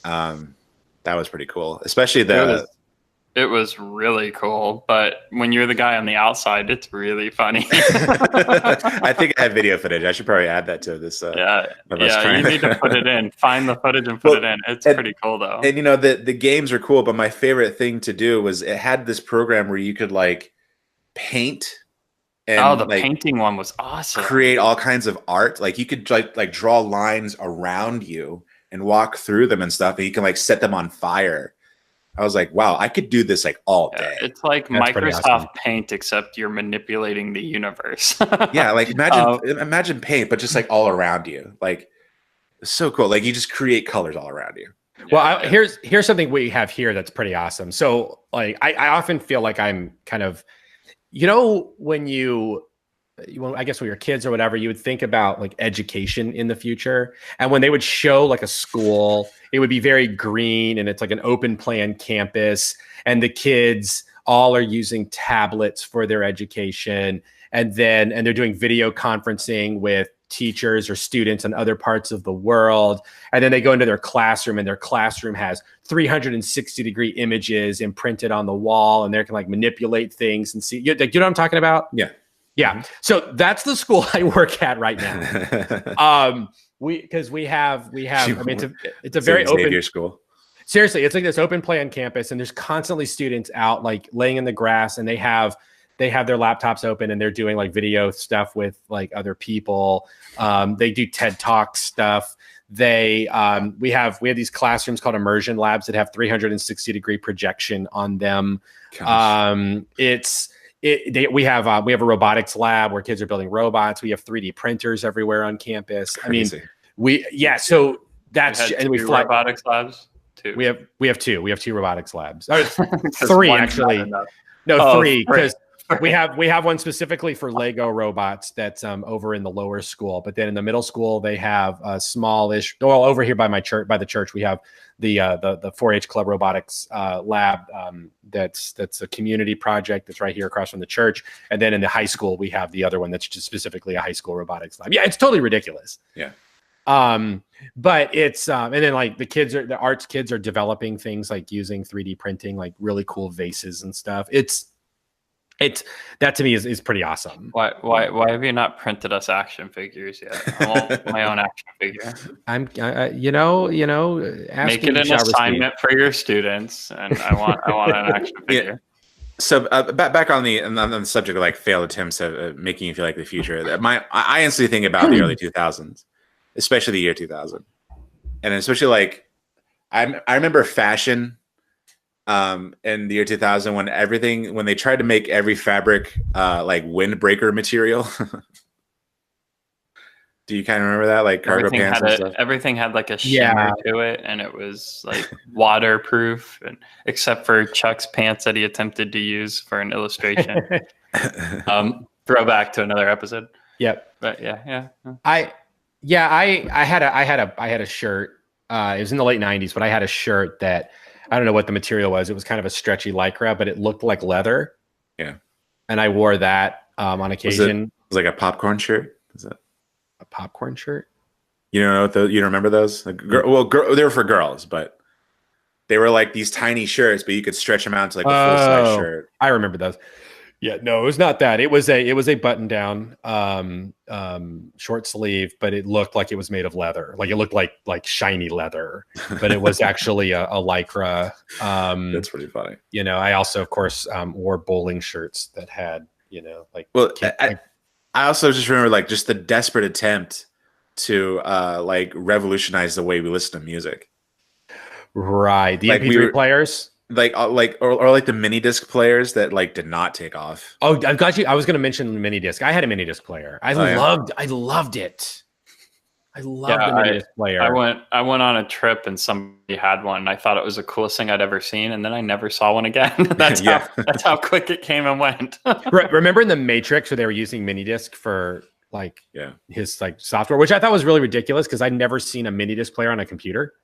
[SPEAKER 1] that was pretty cool, especially
[SPEAKER 3] it was really cool, but when you're the guy on the outside, it's really funny.
[SPEAKER 1] I think I have video footage. I should probably add that to this.
[SPEAKER 3] You need to put it in. Find the footage and put it in. It's pretty cool though.
[SPEAKER 1] And the games are cool, but my favorite thing to do was it had this program where you could like paint. And
[SPEAKER 3] the painting one was awesome.
[SPEAKER 1] Create all kinds of art. Like you could like draw lines around you and walk through them and stuff, and you can like set them on fire. I was like, wow, I could do this like all day.
[SPEAKER 3] It's like that's Microsoft Paint, except you're manipulating the universe.
[SPEAKER 1] Yeah, like imagine Paint, but just like all around you. Like it's so cool. Like you just create colors all around you.
[SPEAKER 2] Well, here's something we have here that's pretty awesome. So like I often feel like I'm kind of, when I guess when you're kids or whatever, you would think about like education in the future. And when they would show like a school, it would be very green and it's like an open plan campus and the kids all are using tablets for their education. And they're doing video conferencing with teachers or students in other parts of the world. And then they go into their classroom and their classroom has 360-degree images imprinted on the wall and they can like manipulate things and see, you know what I'm talking about?
[SPEAKER 1] Yeah.
[SPEAKER 2] Yeah. So that's the school I work at right now. Because we have, I mean, it's a very open
[SPEAKER 1] school.
[SPEAKER 2] Seriously, it's like this open plan campus and there's constantly students out like laying in the grass and they have their laptops open and they're doing like video stuff with like other people. They do TED Talk stuff. We have these classrooms called immersion labs that have 360-degree projection on them. We have a robotics lab where kids are building robots. We have 3D printers everywhere on campus.
[SPEAKER 1] Crazy.
[SPEAKER 2] I mean, so that's
[SPEAKER 3] and we fly robotics labs too.
[SPEAKER 2] We have two robotics labs. Three actually. No, three because we have one specifically for Lego robots that's over in the lower school, but then in the middle school they have a smallish. Well, over here by the church we have the 4-H Club Robotics lab. That's a community project that's right here across from the church. And then in the high school we have the other one that's just specifically a high school robotics lab. Yeah, it's totally ridiculous.
[SPEAKER 1] Yeah.
[SPEAKER 2] But it's and then like the arts kids are developing things like using 3D printing, like really cool vases and stuff. That to me is pretty awesome.
[SPEAKER 3] Why have you not printed us action figures yet? I want my own action figure.
[SPEAKER 2] Make
[SPEAKER 3] it an assignment for your students, and I want an action figure.
[SPEAKER 1] Yeah. So back on the subject of like failed attempts at making you feel like the future. I instantly think about the early 2000s, especially the year 2000, and especially like I remember fashion in the year 2000 when they tried to make every fabric like windbreaker material. Do you kind of remember that, like cargo pants and stuff?
[SPEAKER 3] Everything had like a shimmer to it, and it was like waterproof, and except for Chuck's pants that he attempted to use for an illustration. Throwback to another episode.
[SPEAKER 2] Yep.
[SPEAKER 3] But yeah.
[SPEAKER 2] I had a shirt. It was in the late 90s, but I had a shirt that I don't know what the material was. It was kind of a stretchy lycra, but it looked like leather.
[SPEAKER 1] Yeah.
[SPEAKER 2] And I wore that on occasion.
[SPEAKER 1] It was like a popcorn shirt. Is that
[SPEAKER 2] a popcorn shirt?
[SPEAKER 1] You don't know what you don't remember those? Like, they were for girls, but they were like these tiny shirts, but you could stretch them out to like a full size shirt.
[SPEAKER 2] I remember those. Yeah, no, it was not that. It was a button down, short sleeve, but it looked like it was made of leather. Like it looked like shiny leather, but it was actually a lycra.
[SPEAKER 1] That's pretty funny.
[SPEAKER 2] I also, of course, wore bowling shirts that had, like.
[SPEAKER 1] Well, I also just remember like just the desperate attempt to like revolutionize the way we listen to music.
[SPEAKER 2] Right, the MP3 players.
[SPEAKER 1] Or like the mini disc players that like did not take off.
[SPEAKER 2] Oh, I've got you. I was going to mention the mini disc. I had a mini disc player. I loved it. I loved the mini disc player.
[SPEAKER 3] I went on a trip and somebody had one. And I thought it was the coolest thing I'd ever seen, and then I never saw one again. That's how quick it came and went.
[SPEAKER 2] Remember in the Matrix where they were using mini disc for like his like software, which I thought was really ridiculous because I'd never seen a mini disc player on a computer.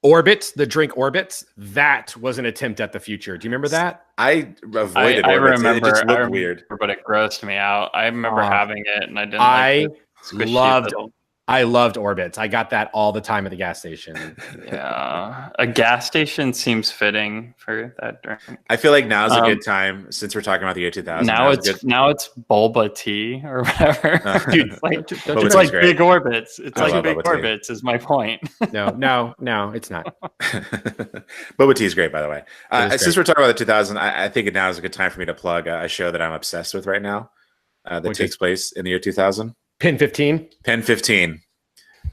[SPEAKER 2] Orbits, the drink Orbits, that was an attempt at the future. Do you remember that?
[SPEAKER 1] I avoided Orbits. I remember, it just looked weird.
[SPEAKER 3] But it grossed me out. I remember having it, and I didn't
[SPEAKER 2] I loved Orbits. I got that all the time at the gas station.
[SPEAKER 3] Yeah. A gas station seems fitting for that drink.
[SPEAKER 1] I feel like now's a good time since we're talking about the year 2000.
[SPEAKER 3] Now it's boba tea or whatever.
[SPEAKER 2] Dude,
[SPEAKER 3] it's like big Orbits. It's like big Orbits is my point.
[SPEAKER 2] No, it's not.
[SPEAKER 1] Boba tea is great, by the way. Since we're talking about the 2000, I think now is a good time for me to plug a show that I'm obsessed with right now that takes place in the year 2000.
[SPEAKER 2] Pin 15.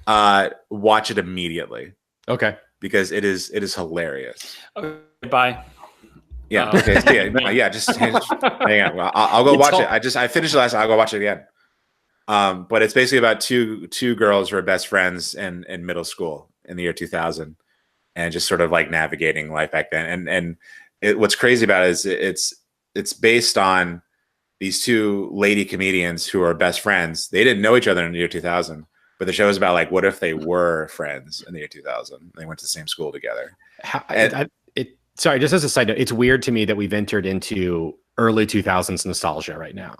[SPEAKER 1] Watch it immediately.
[SPEAKER 2] Okay.
[SPEAKER 1] Because it is hilarious.
[SPEAKER 3] Okay, bye.
[SPEAKER 1] Yeah. Okay. Just hang on. Well, I'll go watch it. I finished it last. I'll go watch it again. But it's basically about two girls who are best friends in middle school in the year 2000, and just sort of like navigating life back then. And what's crazy about it is it's based on these two lady comedians who are best friends. They didn't know each other in the year 2000, but the show is about like, what if they were friends in the year 2000? They went to the same school together.
[SPEAKER 2] Sorry, just as a side note, it's weird to me that we've entered into early 2000s nostalgia right now.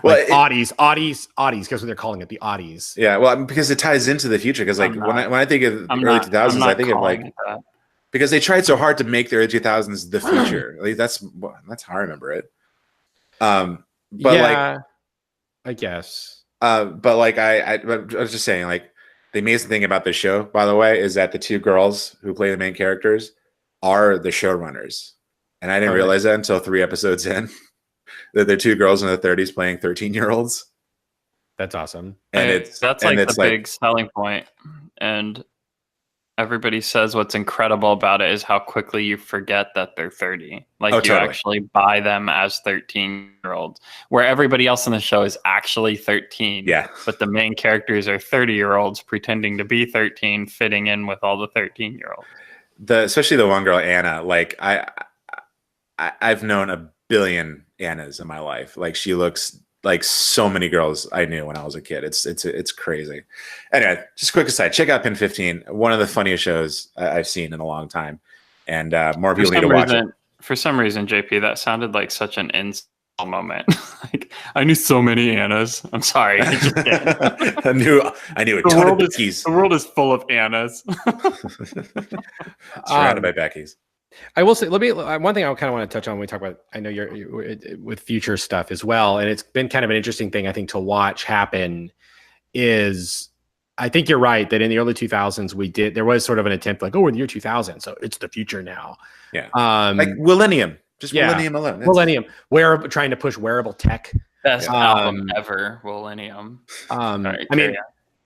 [SPEAKER 1] Well,
[SPEAKER 2] like oddies, because they're calling it the oddies.
[SPEAKER 1] Yeah, well, because it ties into the future. Because like when I think of the early 2000s, I think of like because they tried so hard to make the early 2000s the future. Like that's how I remember it. But
[SPEAKER 2] yeah, like, I guess.
[SPEAKER 1] But like I was just saying, like the amazing thing about this show, by the way, is that the two girls who play the main characters are the showrunners, and I didn't realize that until 3 episodes in. That they're two girls in their 30s playing 13-year-olds.
[SPEAKER 2] That's awesome,
[SPEAKER 3] and that's like the big selling point. And everybody says what's incredible about it is how quickly you forget that they're 30. Like you actually buy them as 13-year-olds, where everybody else in the show is actually 13.
[SPEAKER 1] Yeah.
[SPEAKER 3] But the main characters are 30-year-olds pretending to be 13, fitting in with all the 13-year-olds.
[SPEAKER 1] Especially the one girl, Anna. Like I've known a billion Annas in my life. Like she looks like so many girls I knew when I was a kid. It's crazy. Anyway, just quick aside, check out Pin 15. One of the funniest shows I've seen in a long time, and more people need to watch it.
[SPEAKER 3] For some reason, JP, that sounded like such an insult moment. Like I knew so many Annas. I'm sorry. I just
[SPEAKER 1] I knew a ton of Becky's.
[SPEAKER 3] The world is full of Annas.
[SPEAKER 1] Surrounded by Becky's.
[SPEAKER 2] I will say, one thing I kind of want to touch on when we talk about, I know you're with future stuff as well. And it's been kind of an interesting thing, I think, to watch happen is, I think you're right that in the early 2000s, there was sort of an attempt like, oh, we're in the year 2000, so it's the future now.
[SPEAKER 1] Yeah. Like Millennium, Millennium alone.
[SPEAKER 2] Millennium, trying to push wearable tech.
[SPEAKER 3] Best album ever, Millennium.
[SPEAKER 2] Sorry, I mean,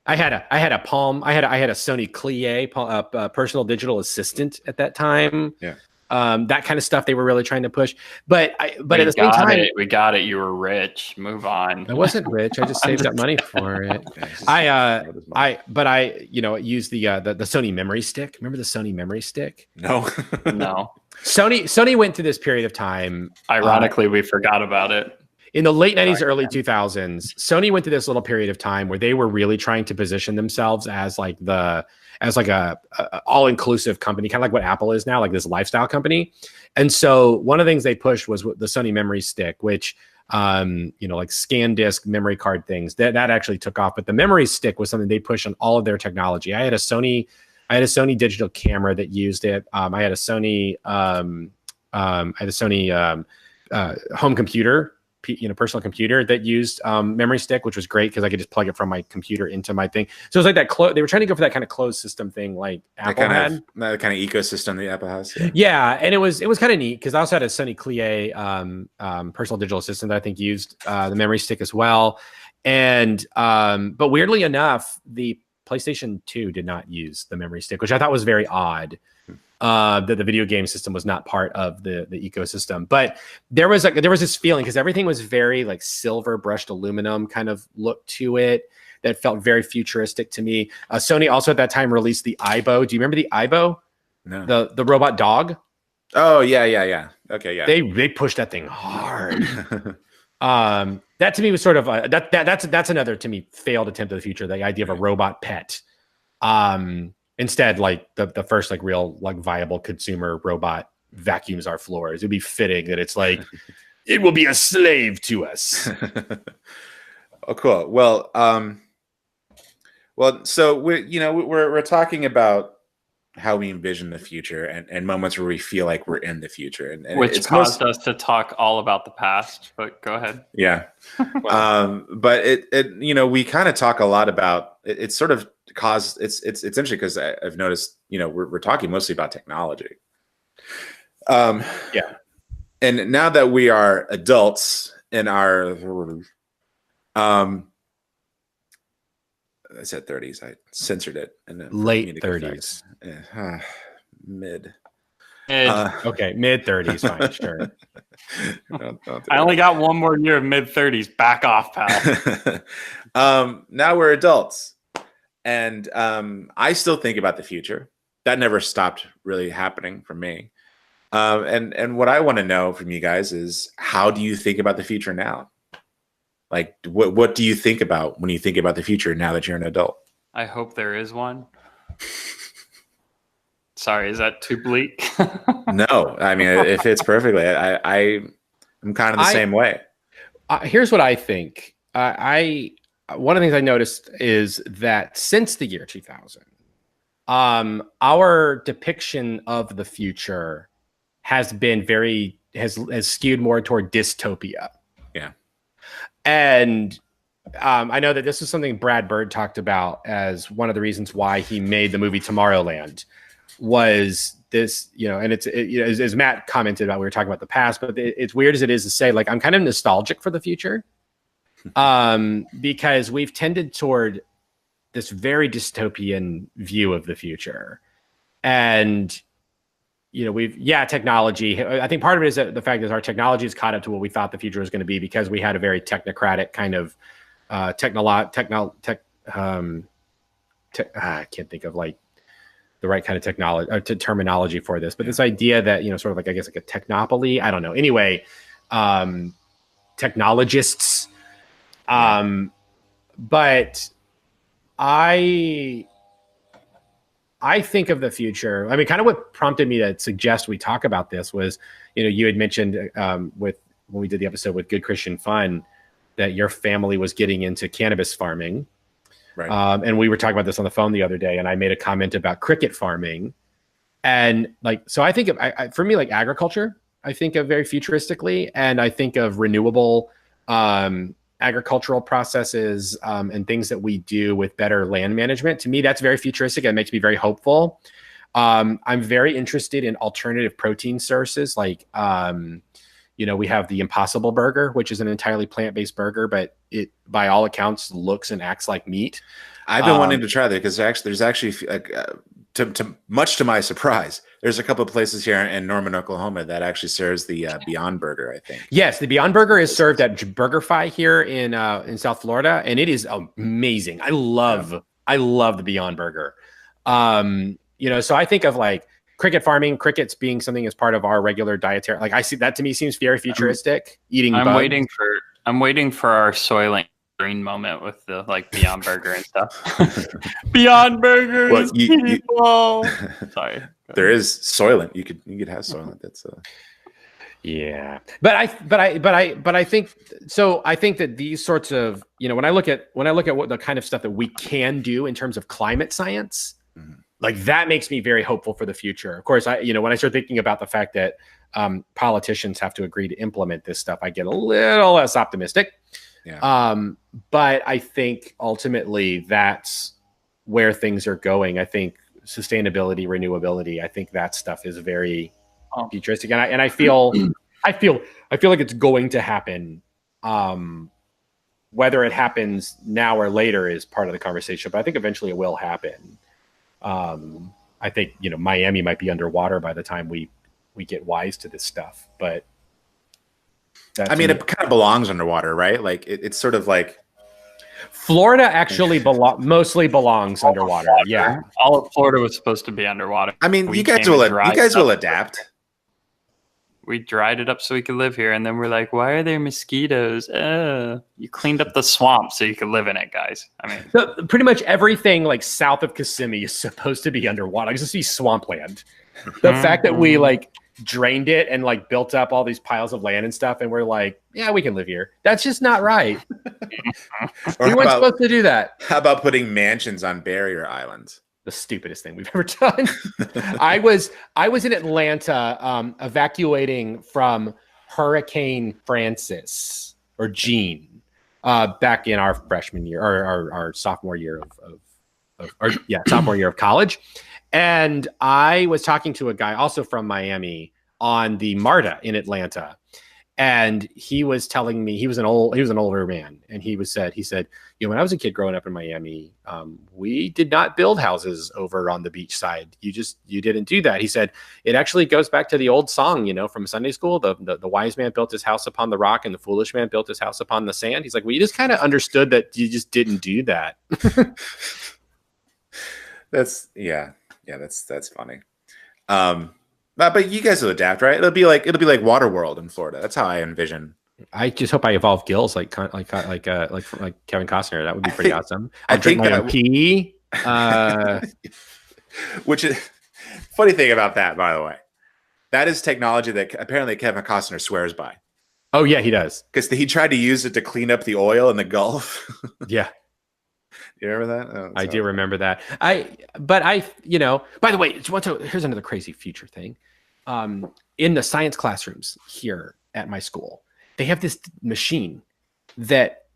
[SPEAKER 2] I had a Sony Clie, personal digital assistant at that time.
[SPEAKER 1] Yeah.
[SPEAKER 2] That kind of stuff they were really trying to push. But at the same time,
[SPEAKER 3] we got it. You were rich. Move on.
[SPEAKER 2] I wasn't rich. I just saved up money for it. I used the Sony memory stick. Remember the Sony memory stick?
[SPEAKER 1] No.
[SPEAKER 3] No.
[SPEAKER 2] Sony went through this period of time.
[SPEAKER 3] Ironically, we forgot about it.
[SPEAKER 2] In the late 90s, early 2000s, Sony went through this little period of time where they were really trying to position themselves as like a all-inclusive company, kind of like what Apple is now, like this lifestyle company. And so one of the things they pushed was the Sony memory stick, which like scan disk memory card things that actually took off. But the memory stick was something they pushed on all of their technology. I had a Sony digital camera that used it. I had a Sony home computer, personal computer that used memory stick, which was great because I could just plug it from my computer into my thing. So it was like that they were trying to go for that kind of closed system thing like Apple had.
[SPEAKER 1] That kind of ecosystem the Apple has.
[SPEAKER 2] Yeah, and it was kind of neat because I also had a Sony Clie personal digital assistant that I think used the memory stick as well. And but weirdly enough, the PlayStation 2 did not use the memory stick, which I thought was very odd. That the video game system was not part of the ecosystem, but there was this feeling because everything was very like silver brushed aluminum kind of look to it that felt very futuristic to me. Sony also at that time released the Aibo. Do you remember the Aibo?
[SPEAKER 1] No.
[SPEAKER 2] The robot dog.
[SPEAKER 1] Oh yeah. Okay, yeah.
[SPEAKER 2] They pushed that thing hard. That to me was sort of that's another to me failed attempt of the future. The idea of a robot pet. Instead, like the first like real like viable consumer robot vacuums our floors. It'd be fitting that it's like it will be a slave to us.
[SPEAKER 1] Oh, cool. Well, so we're talking about how we envision the future and moments where we feel like we're in the future, and
[SPEAKER 3] which caused us to talk all about the past. But go ahead.
[SPEAKER 1] Yeah. But it we kind of talk a lot about it. It's sort of caused it's interesting because I've noticed we're talking mostly about technology.
[SPEAKER 2] Yeah.
[SPEAKER 1] And now that we are adults in our I said 30s. I censored it. And then
[SPEAKER 2] late 30s.
[SPEAKER 1] Yeah. Mid.
[SPEAKER 2] Okay, mid 30s, fine, sure.
[SPEAKER 3] I only got one more year of mid 30s. Back off, pal.
[SPEAKER 1] Now we're adults, and I still think about the future. That never stopped really happening for me. And what I want to know from you guys is, how do you think about the future now? Like, what do you think about when you think about the future now that you're an adult?
[SPEAKER 3] I hope there is one. Sorry, is that too bleak?
[SPEAKER 1] No, I mean it fits perfectly. I'm kind of the same way.
[SPEAKER 2] Here's what I think. One of the things I noticed is that since the year 2000, our depiction of the future has been has skewed more toward dystopia.
[SPEAKER 1] Yeah. And
[SPEAKER 2] I know that this is something Brad Bird talked about as one of the reasons why he made the movie Tomorrowland. Was this, and as Matt commented about, we were talking about the past, but it's weird as it is to say, like, I'm kind of nostalgic for the future, because we've tended toward this very dystopian view of the future, and technology. I think part of it is that the fact that our technology is caught up to what we thought the future was going to be because we had a very technocratic kind of I can't think of like the right kind of technology or terminology for this, but this idea that, sort of like, I guess like a technopoly, I don't know. Anyway, technologists. But I think of the future. I mean, kind of what prompted me to suggest we talk about this was, you had mentioned when we did the episode with Good Christian Fun that your family was getting into cannabis farming. Right. And we were talking about this on the phone the other day, and I made a comment about cricket farming. And like, so I think of, for me, like agriculture, I think of very futuristically, and I think of renewable agricultural processes and things that we do with better land management. To me, that's very futuristic. It makes me very hopeful. I'm very interested in alternative protein sources. Like, we have the Impossible Burger, which is an entirely plant-based burger, but it, by all accounts, looks and acts like meat.
[SPEAKER 1] I've been wanting to try that because there's actually much to my surprise, there's a couple of places here in Norman, Oklahoma that actually serves the Beyond Burger, I think.
[SPEAKER 2] Yes, the Beyond Burger is served at BurgerFi here in South Florida, and it is amazing. I love the Beyond Burger. So I think of like cricket farming, crickets being something as part of our regular dietary. Like I see that, to me seems very futuristic.
[SPEAKER 3] I'm waiting for our Soylent Green moment with the like Beyond Burger and stuff. Beyond Burger, well, people. Sorry,
[SPEAKER 1] there is Soylent. You could have Soylent. That's
[SPEAKER 2] yeah. But I think so. I think that these sorts of, when I look at what the kind of stuff that we can do in terms of climate science, like that makes me very hopeful for the future. Of course, when I start thinking about the fact that politicians have to agree to implement this stuff, I get a little less optimistic. Yeah. But I think ultimately that's where things are going. I think sustainability, renewability, I think that stuff is very futuristic, and I feel like it's going to happen. Whether it happens now or later is part of the conversation, but I think eventually it will happen. I think Miami might be underwater by the time we get wise to this stuff, but
[SPEAKER 1] I mean, it kind of belongs underwater, right? Like it's sort of like
[SPEAKER 2] Florida actually mostly belongs underwater. Yeah,
[SPEAKER 3] all of Florida was supposed to be underwater.
[SPEAKER 1] I mean, you guys will adapt.
[SPEAKER 3] We dried it up so we could live here, and then we're like, why are there mosquitoes? You cleaned up the swamp so you could live in it, guys. I mean,
[SPEAKER 2] so pretty much everything like south of Kissimmee is supposed to be underwater. I just see swampland. The fact that we like drained it and like built up all these piles of land and stuff, and we're like, yeah, we can live here. That's just not right. We weren't supposed to do that.
[SPEAKER 1] How about putting mansions on barrier islands?
[SPEAKER 2] The stupidest thing we've ever done. I was in Atlanta evacuating from Hurricane Francis or Jean back in our freshman year or our sophomore year sophomore year of college. And I was talking to a guy also from Miami on the MARTA in Atlanta. And he was telling me, he was an older man. And he said, when I was a kid growing up in Miami, we did not build houses over on the beach side. You didn't do that. He said, it actually goes back to the old song, from Sunday school, the wise man built his house upon the rock and the foolish man built his house upon the sand. He's like, well, you just kind of understood that you just didn't do that.
[SPEAKER 1] That's funny. But you guys will adapt, right? It'll be like Waterworld in Florida. That's how I envision. I
[SPEAKER 2] just hope I evolve gills like Kevin Costner. That would be pretty awesome. I'll drink my own pee.
[SPEAKER 1] Which is funny thing about that, by the way. That is technology that apparently Kevin Costner swears by.
[SPEAKER 2] Oh yeah, he does.
[SPEAKER 1] Because he tried to use it to clean up the oil in the Gulf.
[SPEAKER 2] Yeah.
[SPEAKER 1] You remember that? Oh,
[SPEAKER 2] I do remember that. By the way, here's another crazy future thing. In the science classrooms here at my school, they have this machine that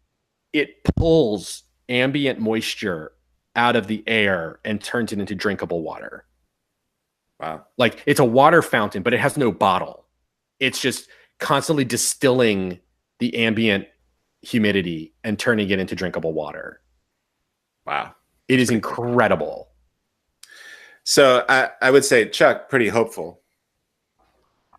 [SPEAKER 2] it pulls ambient moisture out of the air and turns it into drinkable water.
[SPEAKER 1] Wow.
[SPEAKER 2] Like it's a water fountain, but it has no bottle. It's just constantly distilling the ambient humidity and turning it into drinkable water.
[SPEAKER 1] Wow.
[SPEAKER 2] It is incredible.
[SPEAKER 1] So I would say, Chuck, pretty hopeful.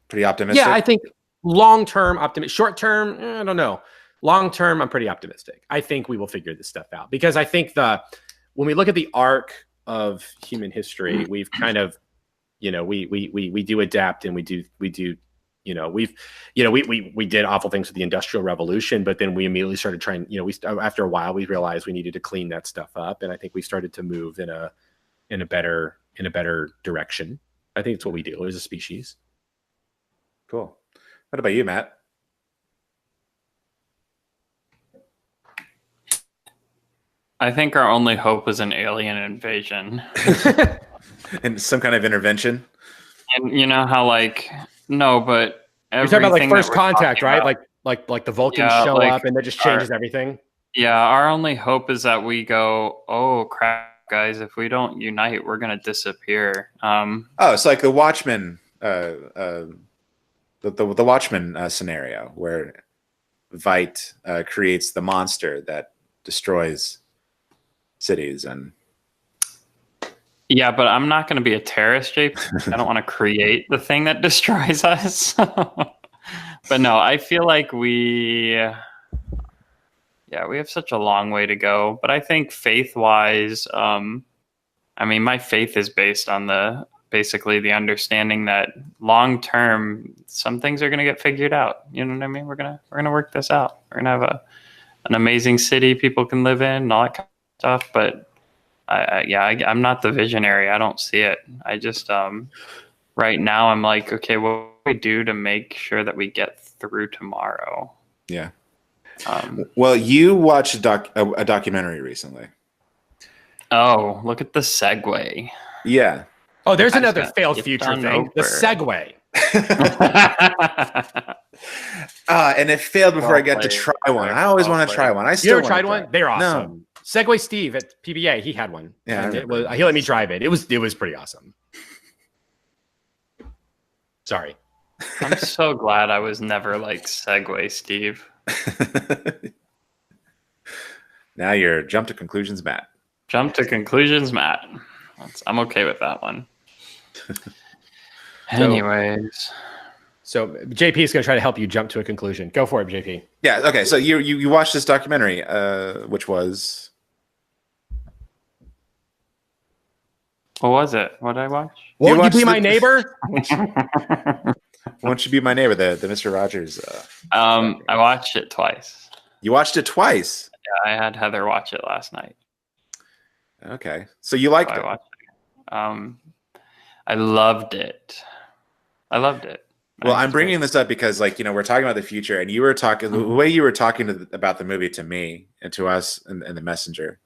[SPEAKER 1] Pretty optimistic.
[SPEAKER 2] Yeah, I think long-term optimistic. Short-term, I don't know. Long-term, I'm pretty optimistic. I think we will figure this stuff out because I think when we look at the arc of human history, we've kind of, we do adapt and we do we did awful things with the Industrial Revolution, but then we immediately started trying, after a while we realized we needed to clean that stuff up. And I think we started to move in a better direction. I think it's what we do as a species.
[SPEAKER 1] Cool. What about you, Matt?
[SPEAKER 3] I think our only hope is an alien invasion.
[SPEAKER 1] And some kind of intervention.
[SPEAKER 3] And you know how like no, but
[SPEAKER 2] You're talking about like
[SPEAKER 3] everything that
[SPEAKER 2] First
[SPEAKER 3] we're
[SPEAKER 2] Contact,
[SPEAKER 3] talking
[SPEAKER 2] right?
[SPEAKER 3] about,
[SPEAKER 2] Like the Vulcans
[SPEAKER 3] yeah,
[SPEAKER 2] show
[SPEAKER 3] like
[SPEAKER 2] up and that just
[SPEAKER 3] our
[SPEAKER 2] changes everything.
[SPEAKER 3] yeah, our only hope is that we go, oh crap, guys, if we don't unite, we're gonna disappear.
[SPEAKER 1] Oh, it's like the Watchmen, the Watchmen scenario where Vite creates the monster that destroys cities, and
[SPEAKER 3] Yeah, but I'm not gonna be a terrorist, JP. I don't want to create the thing that destroys us. But no, I feel like we have such a long way to go. But I think faith-wise, I mean, my faith is based on basically the understanding that long term, some things are going to get figured out. You know what I mean? We're gonna work this out. We're gonna have an amazing city people can live in, and all that kind of stuff. But I'm not the visionary. I don't see it. I just right now I'm like, okay, what do we do to make sure that we get through tomorrow?
[SPEAKER 1] yeah. Well, you watched a documentary recently.
[SPEAKER 3] Oh, look at the segue.
[SPEAKER 1] Yeah.
[SPEAKER 2] Oh, there's
[SPEAKER 3] I
[SPEAKER 2] another
[SPEAKER 3] got
[SPEAKER 2] failed
[SPEAKER 3] skipped
[SPEAKER 2] future
[SPEAKER 3] on
[SPEAKER 2] thing. The
[SPEAKER 3] over.
[SPEAKER 2] Segway.
[SPEAKER 1] And it failed before
[SPEAKER 3] Well
[SPEAKER 1] I got to
[SPEAKER 3] played,
[SPEAKER 1] try one.
[SPEAKER 3] Eric.
[SPEAKER 1] I always
[SPEAKER 3] Well
[SPEAKER 1] want to try
[SPEAKER 3] played.
[SPEAKER 1] one. I
[SPEAKER 2] You
[SPEAKER 1] still
[SPEAKER 2] ever
[SPEAKER 1] wanna
[SPEAKER 2] tried
[SPEAKER 1] try
[SPEAKER 2] one?
[SPEAKER 1] it.
[SPEAKER 2] They're
[SPEAKER 1] No.
[SPEAKER 2] awesome. Segway Steve at PBA, he had one.
[SPEAKER 1] Yeah, I
[SPEAKER 2] and
[SPEAKER 1] remember
[SPEAKER 2] he let me drive it. It was pretty awesome. Sorry.
[SPEAKER 3] I'm so glad I was never like Segway Steve.
[SPEAKER 1] Now you're jump to conclusions, Matt.
[SPEAKER 3] Jump to conclusions, Matt. I'm okay with that one. Anyways,
[SPEAKER 2] So JP is going to try to help you jump to a conclusion. Go for it, JP.
[SPEAKER 1] Yeah. Okay. So you watched this documentary, which was
[SPEAKER 3] what was it? What did I watch?
[SPEAKER 2] Won't you
[SPEAKER 1] watched
[SPEAKER 2] be my
[SPEAKER 1] the-
[SPEAKER 2] neighbor?
[SPEAKER 1] Won't You Be My Neighbor, the Mr. Rogers.
[SPEAKER 3] I watched it twice.
[SPEAKER 1] You watched it twice.
[SPEAKER 3] Yeah, I had Heather watch it last night.
[SPEAKER 1] Okay. So you liked
[SPEAKER 3] So I
[SPEAKER 1] it.
[SPEAKER 3] watched it. I loved it.
[SPEAKER 1] Well, I'm bringing this up because, like, we're talking about the future, and you were talking the way you were talking about the movie to me and to us and the messenger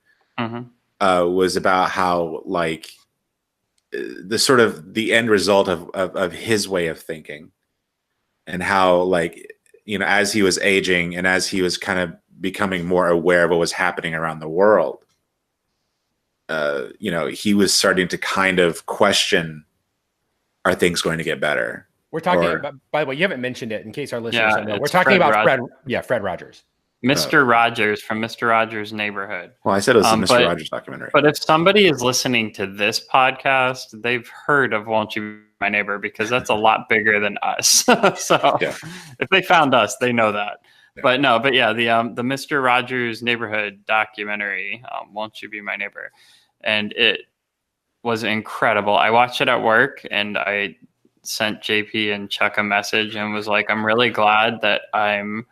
[SPEAKER 1] was about how, like, the sort of the end result of his way of thinking, and how, like, as he was aging and as he was kind of becoming more aware of what was happening around the world, he was starting to kind of question, are things going to get better?
[SPEAKER 2] We're talking about, by the way, you haven't mentioned it in case our listeners don't know. We're
[SPEAKER 3] it's
[SPEAKER 2] talking
[SPEAKER 3] Fred
[SPEAKER 2] about
[SPEAKER 3] Rogers.
[SPEAKER 2] Fred Rogers.
[SPEAKER 3] Mr. Rogers from Mr. Rogers' Neighborhood.
[SPEAKER 1] Well, I said it was a Mr.
[SPEAKER 3] But-
[SPEAKER 1] Rogers documentary.
[SPEAKER 3] But if somebody is listening to this podcast, they've heard of Won't You Be My Neighbor, because that's a lot bigger than us. So
[SPEAKER 1] Yeah.
[SPEAKER 3] if they found us, they know that.
[SPEAKER 1] Yeah.
[SPEAKER 3] But yeah, the Mr. Rogers Neighborhood documentary, Won't You Be My Neighbor, and it was incredible. I watched it at work, and I sent JP and Chuck a message and was like, I'm really glad that I'm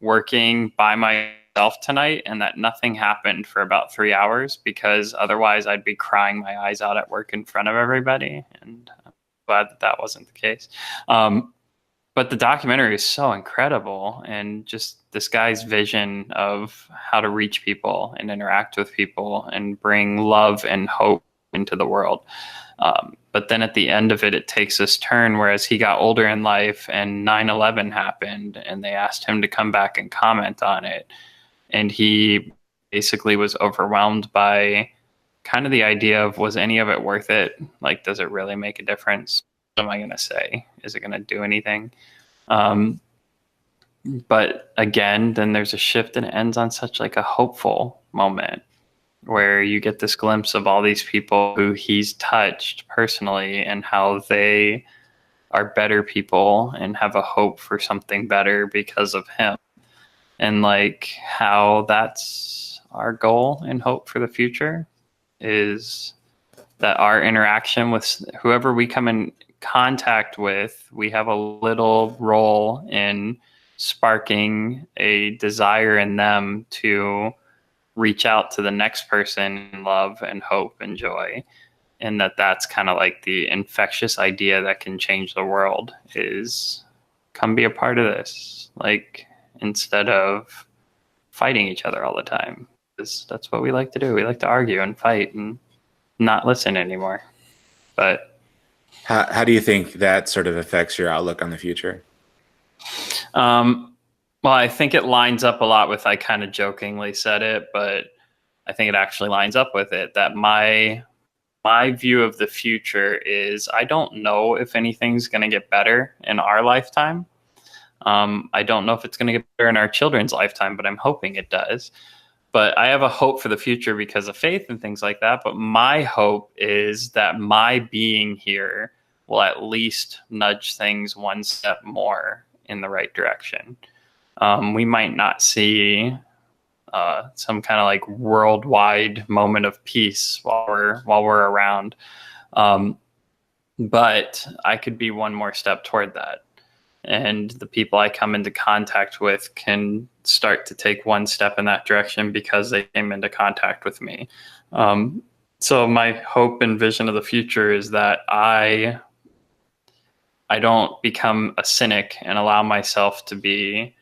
[SPEAKER 3] working by myself tonight and that nothing happened for about 3 hours, because otherwise I'd be crying my eyes out at work in front of everybody. And I'm glad that wasn't the case. But the documentary is so incredible, and just this guy's vision of how to reach people and interact with people and bring love and hope into the world. But then at the end of it, it takes this turn, whereas he got older in life and 9/11 happened and they asked him to come back and comment on it. And he basically was overwhelmed by kind of the idea of, was any of it worth it? Like, does it really make a difference? What am I going to say? Is it going to do anything? But again, then there's a shift and it ends on such like a hopeful moment, where you get this glimpse of all these people who he's touched personally and how they are better people and have a hope for something better because of him. And like how that's our goal and hope for the future, is that our interaction with whoever we come in contact with, we have a little role in sparking a desire in them to reach out to the next person in love and hope and joy. And that's kind of like the infectious idea that can change the world, is come be a part of this. Like, instead of fighting each other all the time, that's what we like to do. We like to argue and fight and not listen anymore. But
[SPEAKER 1] How do you think that sort of affects your outlook on the future?
[SPEAKER 3] Well, I think it lines up a lot with, I kind of jokingly said it, but I think it actually lines up with it, that my view of the future is I don't know if anything's going to get better in our lifetime. I don't know if it's going to get better in our children's lifetime, but I'm hoping it does. But I have a hope for the future because of faith and things like that. But my hope is that my being here will at least nudge things one step more in the right direction. We might not see some kind of like worldwide moment of peace while we're around, but I could be one more step toward that. And the people I come into contact with can start to take one step in that direction because they came into contact with me. So my hope and vision of the future is that I don't become a cynic and allow myself to be,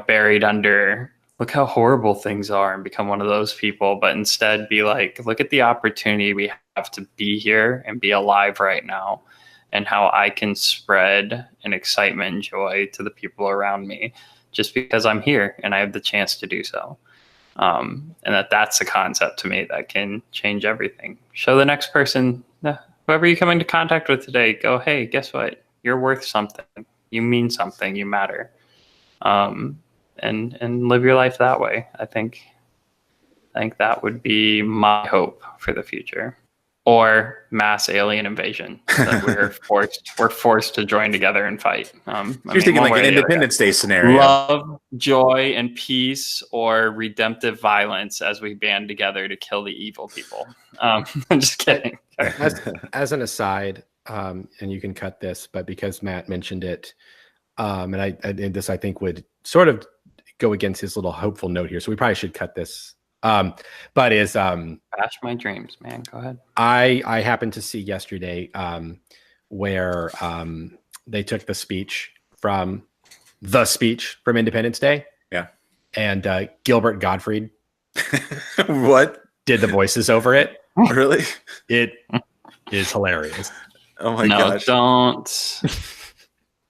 [SPEAKER 3] buried under, look how horrible things are, and become one of those people, but instead be like, look at the opportunity we have to be here and be alive right now, and how I can spread an excitement and joy to the people around me just because I'm here and I have the chance to do so. And that's a concept to me that can change everything. Show the next person, whoever you come into contact with today, go, hey, guess what? You're worth something. You mean something. You matter. And live your life that way. I think that would be my hope for the future. Or mass alien invasion that we're forced to join together and fight.
[SPEAKER 1] You're thinking like an Independence Day scenario.
[SPEAKER 3] Love, joy, and peace, or redemptive violence as we band together to kill the evil people. I'm just kidding.
[SPEAKER 2] As an aside, and you can cut this, but because Matt mentioned it, and this I think would sort of go against his little hopeful note here, so we probably should cut this. But is
[SPEAKER 3] bash my dreams, man. Go ahead.
[SPEAKER 2] I happened to see yesterday where they took the speech from Independence Day.
[SPEAKER 1] Yeah.
[SPEAKER 2] And Gilbert Gottfried
[SPEAKER 1] what
[SPEAKER 2] did the voices over it.
[SPEAKER 1] Really?
[SPEAKER 2] It is hilarious.
[SPEAKER 1] Oh my gosh.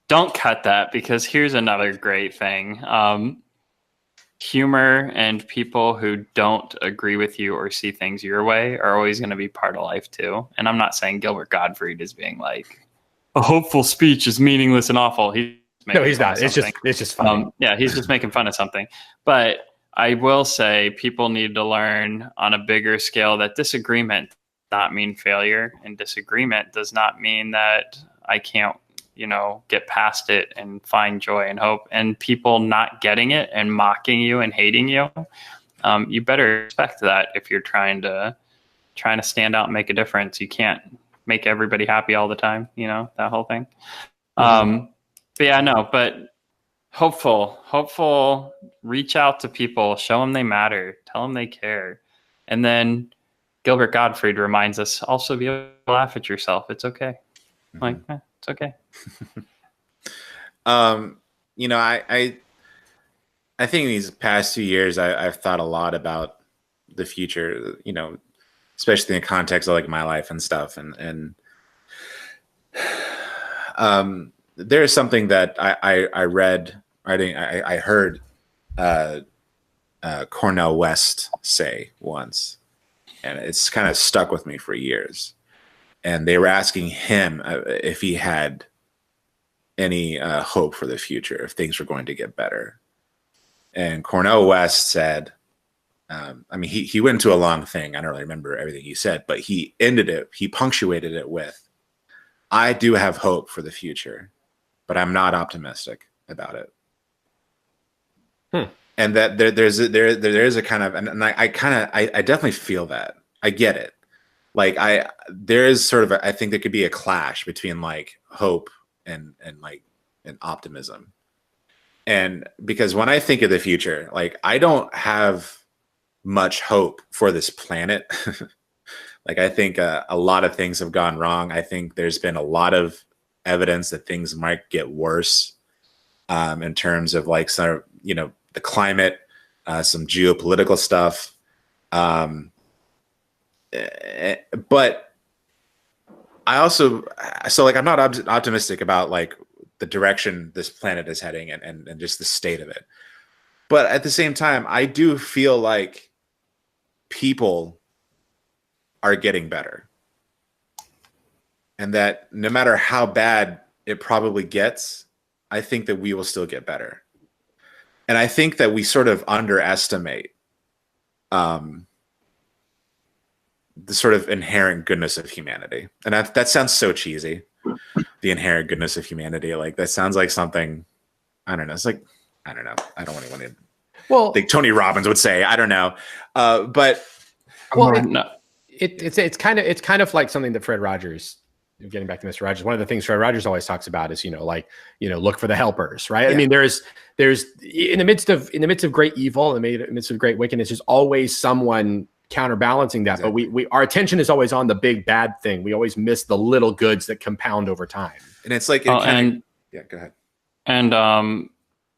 [SPEAKER 3] Don't cut that, because here's another great thing. Humor and people who don't agree with you or see things your way are always going to be part of life too. And I'm not saying Gilbert Gottfried is being like, a hopeful speech is meaningless and awful. He's not.
[SPEAKER 2] It's just funny.
[SPEAKER 3] Yeah, he's just making fun of something. But I will say people need to learn on a bigger scale that disagreement does not mean failure, and disagreement does not mean that I can't get past it and find joy and hope. And people not getting it and mocking you and hating you, you better expect that if you're trying to stand out and make a difference. You can't make everybody happy all the time, that whole thing. But hopeful, reach out to people, show them they matter, tell them they care. And then Gilbert Gottfried reminds us also be able to laugh at yourself. It's okay.
[SPEAKER 1] Mm-hmm.
[SPEAKER 3] It's okay.
[SPEAKER 1] I think these past 2 years, I've thought a lot about the future, especially in the context of like my life and stuff. And there is something that I read, I heard Cornel West say once, and it's kind of stuck with me for years. And they were asking him if he had any hope for the future, if things were going to get better. And Cornel West said, he went into a long thing. I don't really remember everything he said, but he punctuated it with, I do have hope for the future, but I'm not optimistic about it. And that there is a kind of, and I definitely feel that. I get it. Like there is sort of I think there could be a clash between like hope and optimism. And because when I think of the future, like I don't have much hope for this planet. Like I think a lot of things have gone wrong. I think there's been a lot of evidence that things might get worse in terms of like some, the climate, some geopolitical stuff. But also, so like I'm not optimistic about like the direction this planet is heading and just the state of it. But at the same time, I do feel like people are getting better. And that no matter how bad it probably gets, I think that we will still get better. And I think that we sort of underestimate the sort of inherent goodness of humanity. And that sounds so cheesy, the inherent goodness of humanity. Like that sounds like something, I don't know. It's like, I don't know. I don't want to think Tony Robbins would say, I don't know. But
[SPEAKER 2] well, it's kind of like something that Fred Rogers, getting back to Mr. Rogers, one of the things Fred Rogers always talks about is, look for the helpers, right? Yeah. I mean, there's in the midst of great evil, in the midst of great wickedness, there's always someone counterbalancing that. Exactly. But our attention is always on the big bad thing. We always miss the little goods that compound over time.
[SPEAKER 1] And it's like, yeah, go ahead.
[SPEAKER 3] And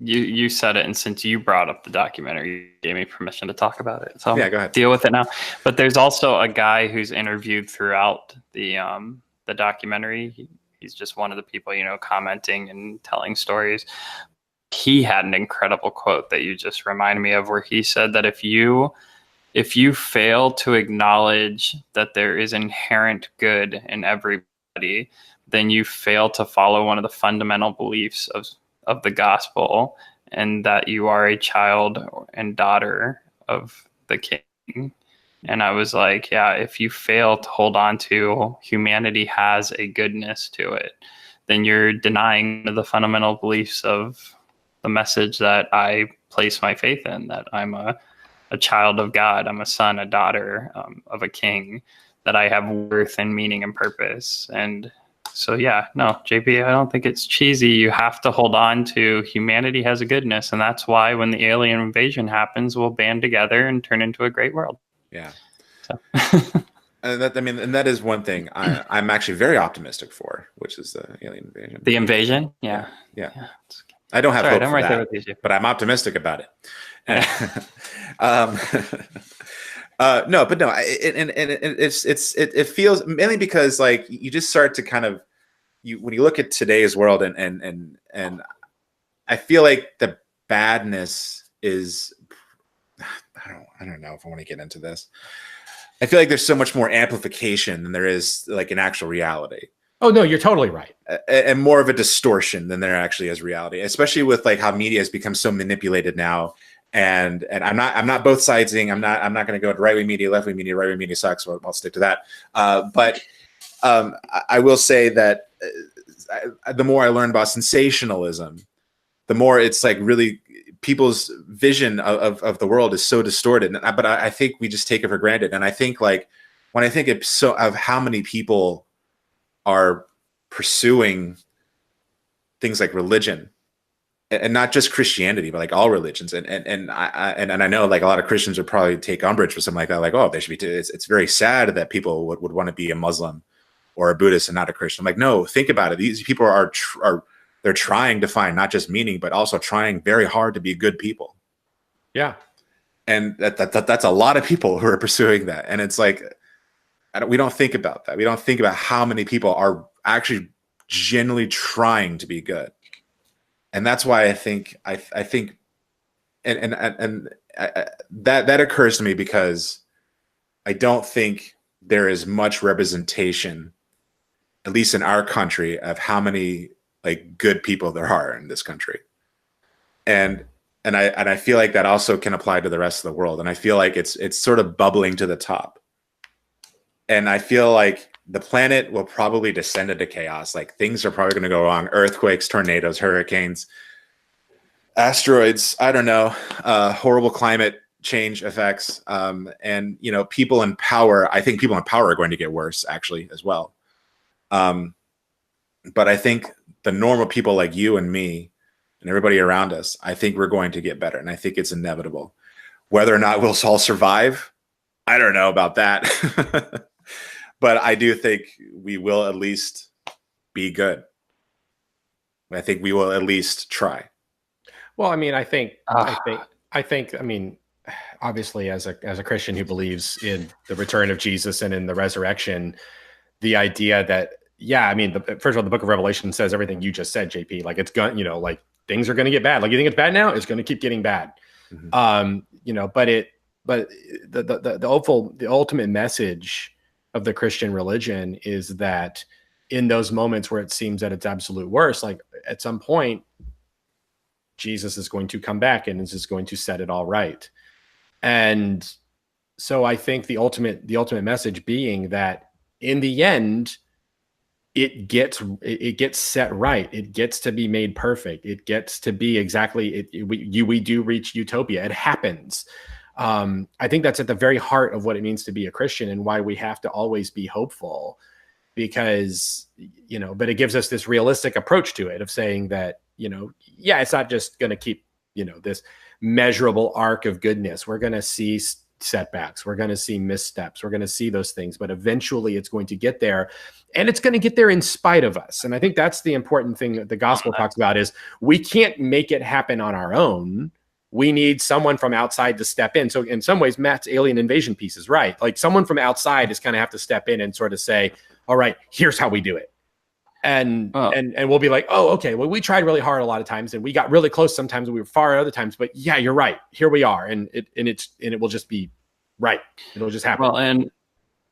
[SPEAKER 3] you said it, and since you brought up the documentary, you gave me permission to talk about it. So
[SPEAKER 1] yeah, go ahead.
[SPEAKER 3] Deal with it now. But there's also a guy who's interviewed throughout the documentary. He's just one of the people, commenting and telling stories. He had an incredible quote that you just reminded me of, where he said that if you fail to acknowledge that there is inherent good in everybody, then you fail to follow one of the fundamental beliefs of the gospel, and that you are a child and daughter of the King. And I was like, yeah, if you fail to hold on to humanity has a goodness to it, then you're denying the fundamental beliefs of the message that I place my faith in, that I'm a child of God, I'm a son, a daughter of a king, that I have worth and meaning and purpose. And so, yeah, no, JP, I don't think it's cheesy. You have to hold on to humanity has a goodness. And that's why when the alien invasion happens, we'll band together and turn into a great world.
[SPEAKER 1] Yeah. So. And that is one thing I'm actually very optimistic for, which is the alien invasion.
[SPEAKER 3] The invasion? Yeah.
[SPEAKER 1] I don't have hope for that, but I'm optimistic about it. It feels, mainly because like you just start to kind of, when you look at today's world and I feel like the badness is, I don't know if I want to get into this. I feel like there's so much more amplification than there is like an actual reality.
[SPEAKER 2] Oh no, you're totally right.
[SPEAKER 1] And more of a distortion than there actually is reality, especially with like how media has become so manipulated now. And I'm not both sidesing. I'm not going to go to right wing media, left wing media. Right wing media sucks. So I'll stick to that. But I will say that the more I learn about sensationalism, the more it's like really people's vision of the world is so distorted. But I think we just take it for granted. And I think like when I think of how many people are pursuing things like religion, and not just Christianity, but like all religions. And I know like a lot of Christians would probably take umbrage with something like that. Like, oh, they should be, it's very sad that people would want to be a Muslim or a Buddhist and not a Christian. I'm like, no, think about it. These people they're trying to find not just meaning, but also trying very hard to be good people.
[SPEAKER 2] Yeah.
[SPEAKER 1] And that's a lot of people who are pursuing that. And it's like, we don't think about that. We don't think about how many people are actually genuinely trying to be good. And that's why I think that occurs to me, because I don't think there is much representation, at least in our country, of how many like good people there are in this country. And I feel like that also can apply to the rest of the world. And I feel like it's sort of bubbling to the top. And I feel like the planet will probably descend into chaos. Like things are probably going to go wrong. Earthquakes, tornadoes, hurricanes, asteroids, I don't know, horrible climate change effects. And, people in power, I think people in power are going to get worse actually as well. But I think the normal people like you and me and everybody around us, I think we're going to get better. And I think it's inevitable. Whether or not we'll all survive, I don't know about that. But I do think we will at least be good. I think we will at least try.
[SPEAKER 2] Well, I mean, I think, obviously as a Christian who believes in the return of Jesus and in the resurrection, the idea that yeah, I mean, first of all, the Book of Revelation says everything you just said, JP. Like it's going, like things are going to get bad. Like you think it's bad now, it's going to keep getting bad. But the ultimate message of the Christian religion is that in those moments where it seems at its absolute worst, like at some point, Jesus is going to come back and is just going to set it all right. And so I think the ultimate message being that in the end, it gets set right. It gets to be made perfect. It gets to be exactly we do reach utopia. It happens. I think that's at the very heart of what it means to be a Christian and why we have to always be hopeful, because, but it gives us this realistic approach to it of saying that, it's not just going to keep, this measurable arc of goodness. We're going to see setbacks. We're going to see missteps. We're going to see those things, but eventually it's going to get there, and it's going to get there in spite of us. And I think that's the important thing that the gospel talks about is we can't make it happen on our own. We need someone from outside to step in. So in some ways, Matt's alien invasion piece is right. Like someone from outside is kind of have to step in and sort of say, all right, here's how we do it. And we'll be like, oh, okay, well, we tried really hard a lot of times and we got really close sometimes and we were far at other times, but yeah, you're right. Here we are. And it will just be right. It'll just happen.
[SPEAKER 3] Well,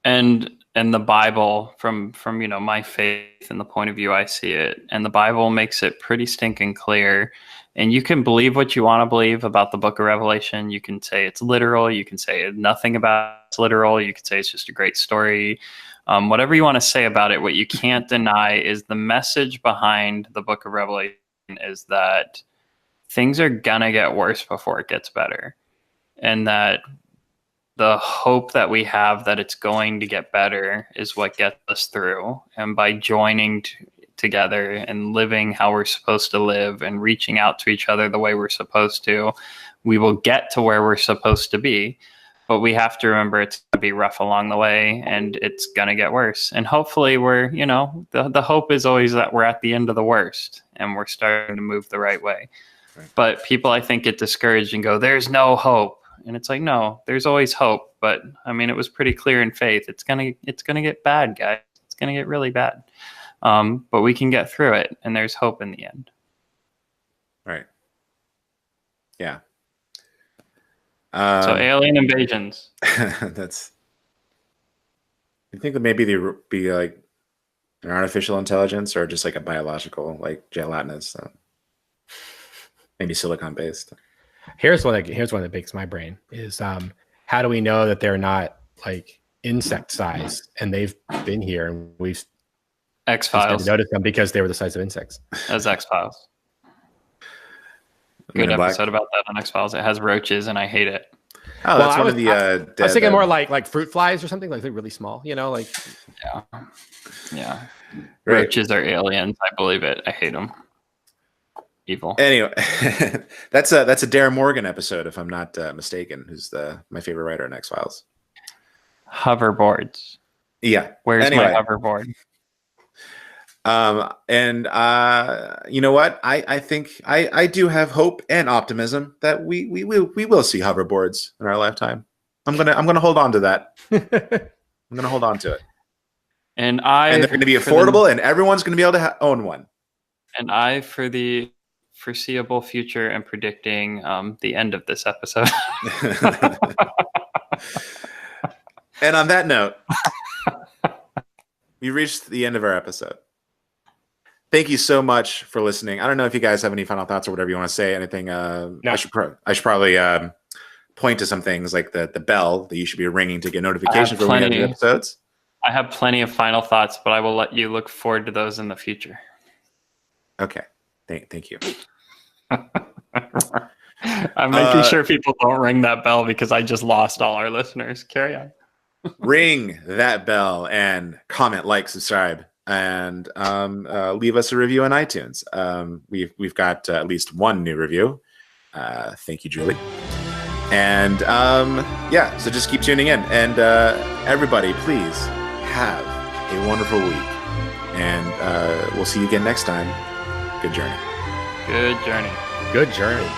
[SPEAKER 3] and the Bible from my faith and the point of view I see it, and the Bible makes it pretty stinking clear. And you can believe what you want to believe about the Book of Revelation. You can say it's literal. You can say nothing about it's literal. You can say it's just a great story. Whatever you want to say about it, what you can't deny is the message behind the Book of Revelation is that things are going to get worse before it gets better. And that the hope that we have that it's going to get better is what gets us through. And by joining together and living how we're supposed to live and reaching out to each other the way we're supposed to, we will get to where we're supposed to be. But we have to remember it's going to be rough along the way and it's going to get worse. And hopefully we're, the hope is always that we're at the end of the worst and we're starting to move the right way. Right. But people, I think, get discouraged and go, there's no hope. And it's like, no, there's always hope. But I mean, it was pretty clear in faith. It's going to get bad, guys. It's going to get really bad. But we can get through it and there's hope in the end.
[SPEAKER 1] Right. Yeah.
[SPEAKER 3] So alien invasions.
[SPEAKER 1] That's. You think that maybe they be like an artificial intelligence or just like a biological, like gelatinous, maybe silicon based.
[SPEAKER 2] Here's one that bakes my brain is how do we know that they're not like insect size and they've been here and we've
[SPEAKER 3] X-Files
[SPEAKER 2] noticed them because they were the size of insects.
[SPEAKER 3] As X-Files. Good episode about that on X-Files. It has roaches and I hate it.
[SPEAKER 1] Oh, that's one of the
[SPEAKER 2] I was thinking more like fruit flies or something, like they're really small, like
[SPEAKER 3] yeah.
[SPEAKER 1] Right.
[SPEAKER 3] Roaches are aliens. I believe it. I hate them. Evil.
[SPEAKER 1] Anyway, that's a Dare Morgan episode, if I'm not mistaken, who's my favorite writer in X-Files.
[SPEAKER 3] Hoverboards.
[SPEAKER 1] Yeah.
[SPEAKER 3] Where's my hoverboard?
[SPEAKER 1] And you know what? I think I do have hope and optimism that we will see hoverboards in our lifetime. I'm gonna hold on to that. I'm gonna hold on to it. And they're going to be affordable, and everyone's going to be able to own one.
[SPEAKER 3] And for the foreseeable future, and predicting the end of this episode.
[SPEAKER 1] And on that note, we reached the end of our episode. Thank you so much for listening. I don't know if you guys have any final thoughts or whatever you want to say. Anything? No. I should probably point to some things like the bell that you should be ringing to get notifications for when we have new episodes.
[SPEAKER 3] I have plenty of final thoughts, but I will let you look forward to those in the future.
[SPEAKER 1] Okay. Thank you.
[SPEAKER 3] I'm making sure people don't ring that bell because I just lost all our listeners. Carry on.
[SPEAKER 1] Ring that bell and comment, like, subscribe, and leave us a review on iTunes. We've got at least one new review. Thank you, Julie. And so just keep tuning in. And everybody, please have a wonderful week. And we'll see you again next time. Good journey.
[SPEAKER 3] Good journey.
[SPEAKER 2] Good journey.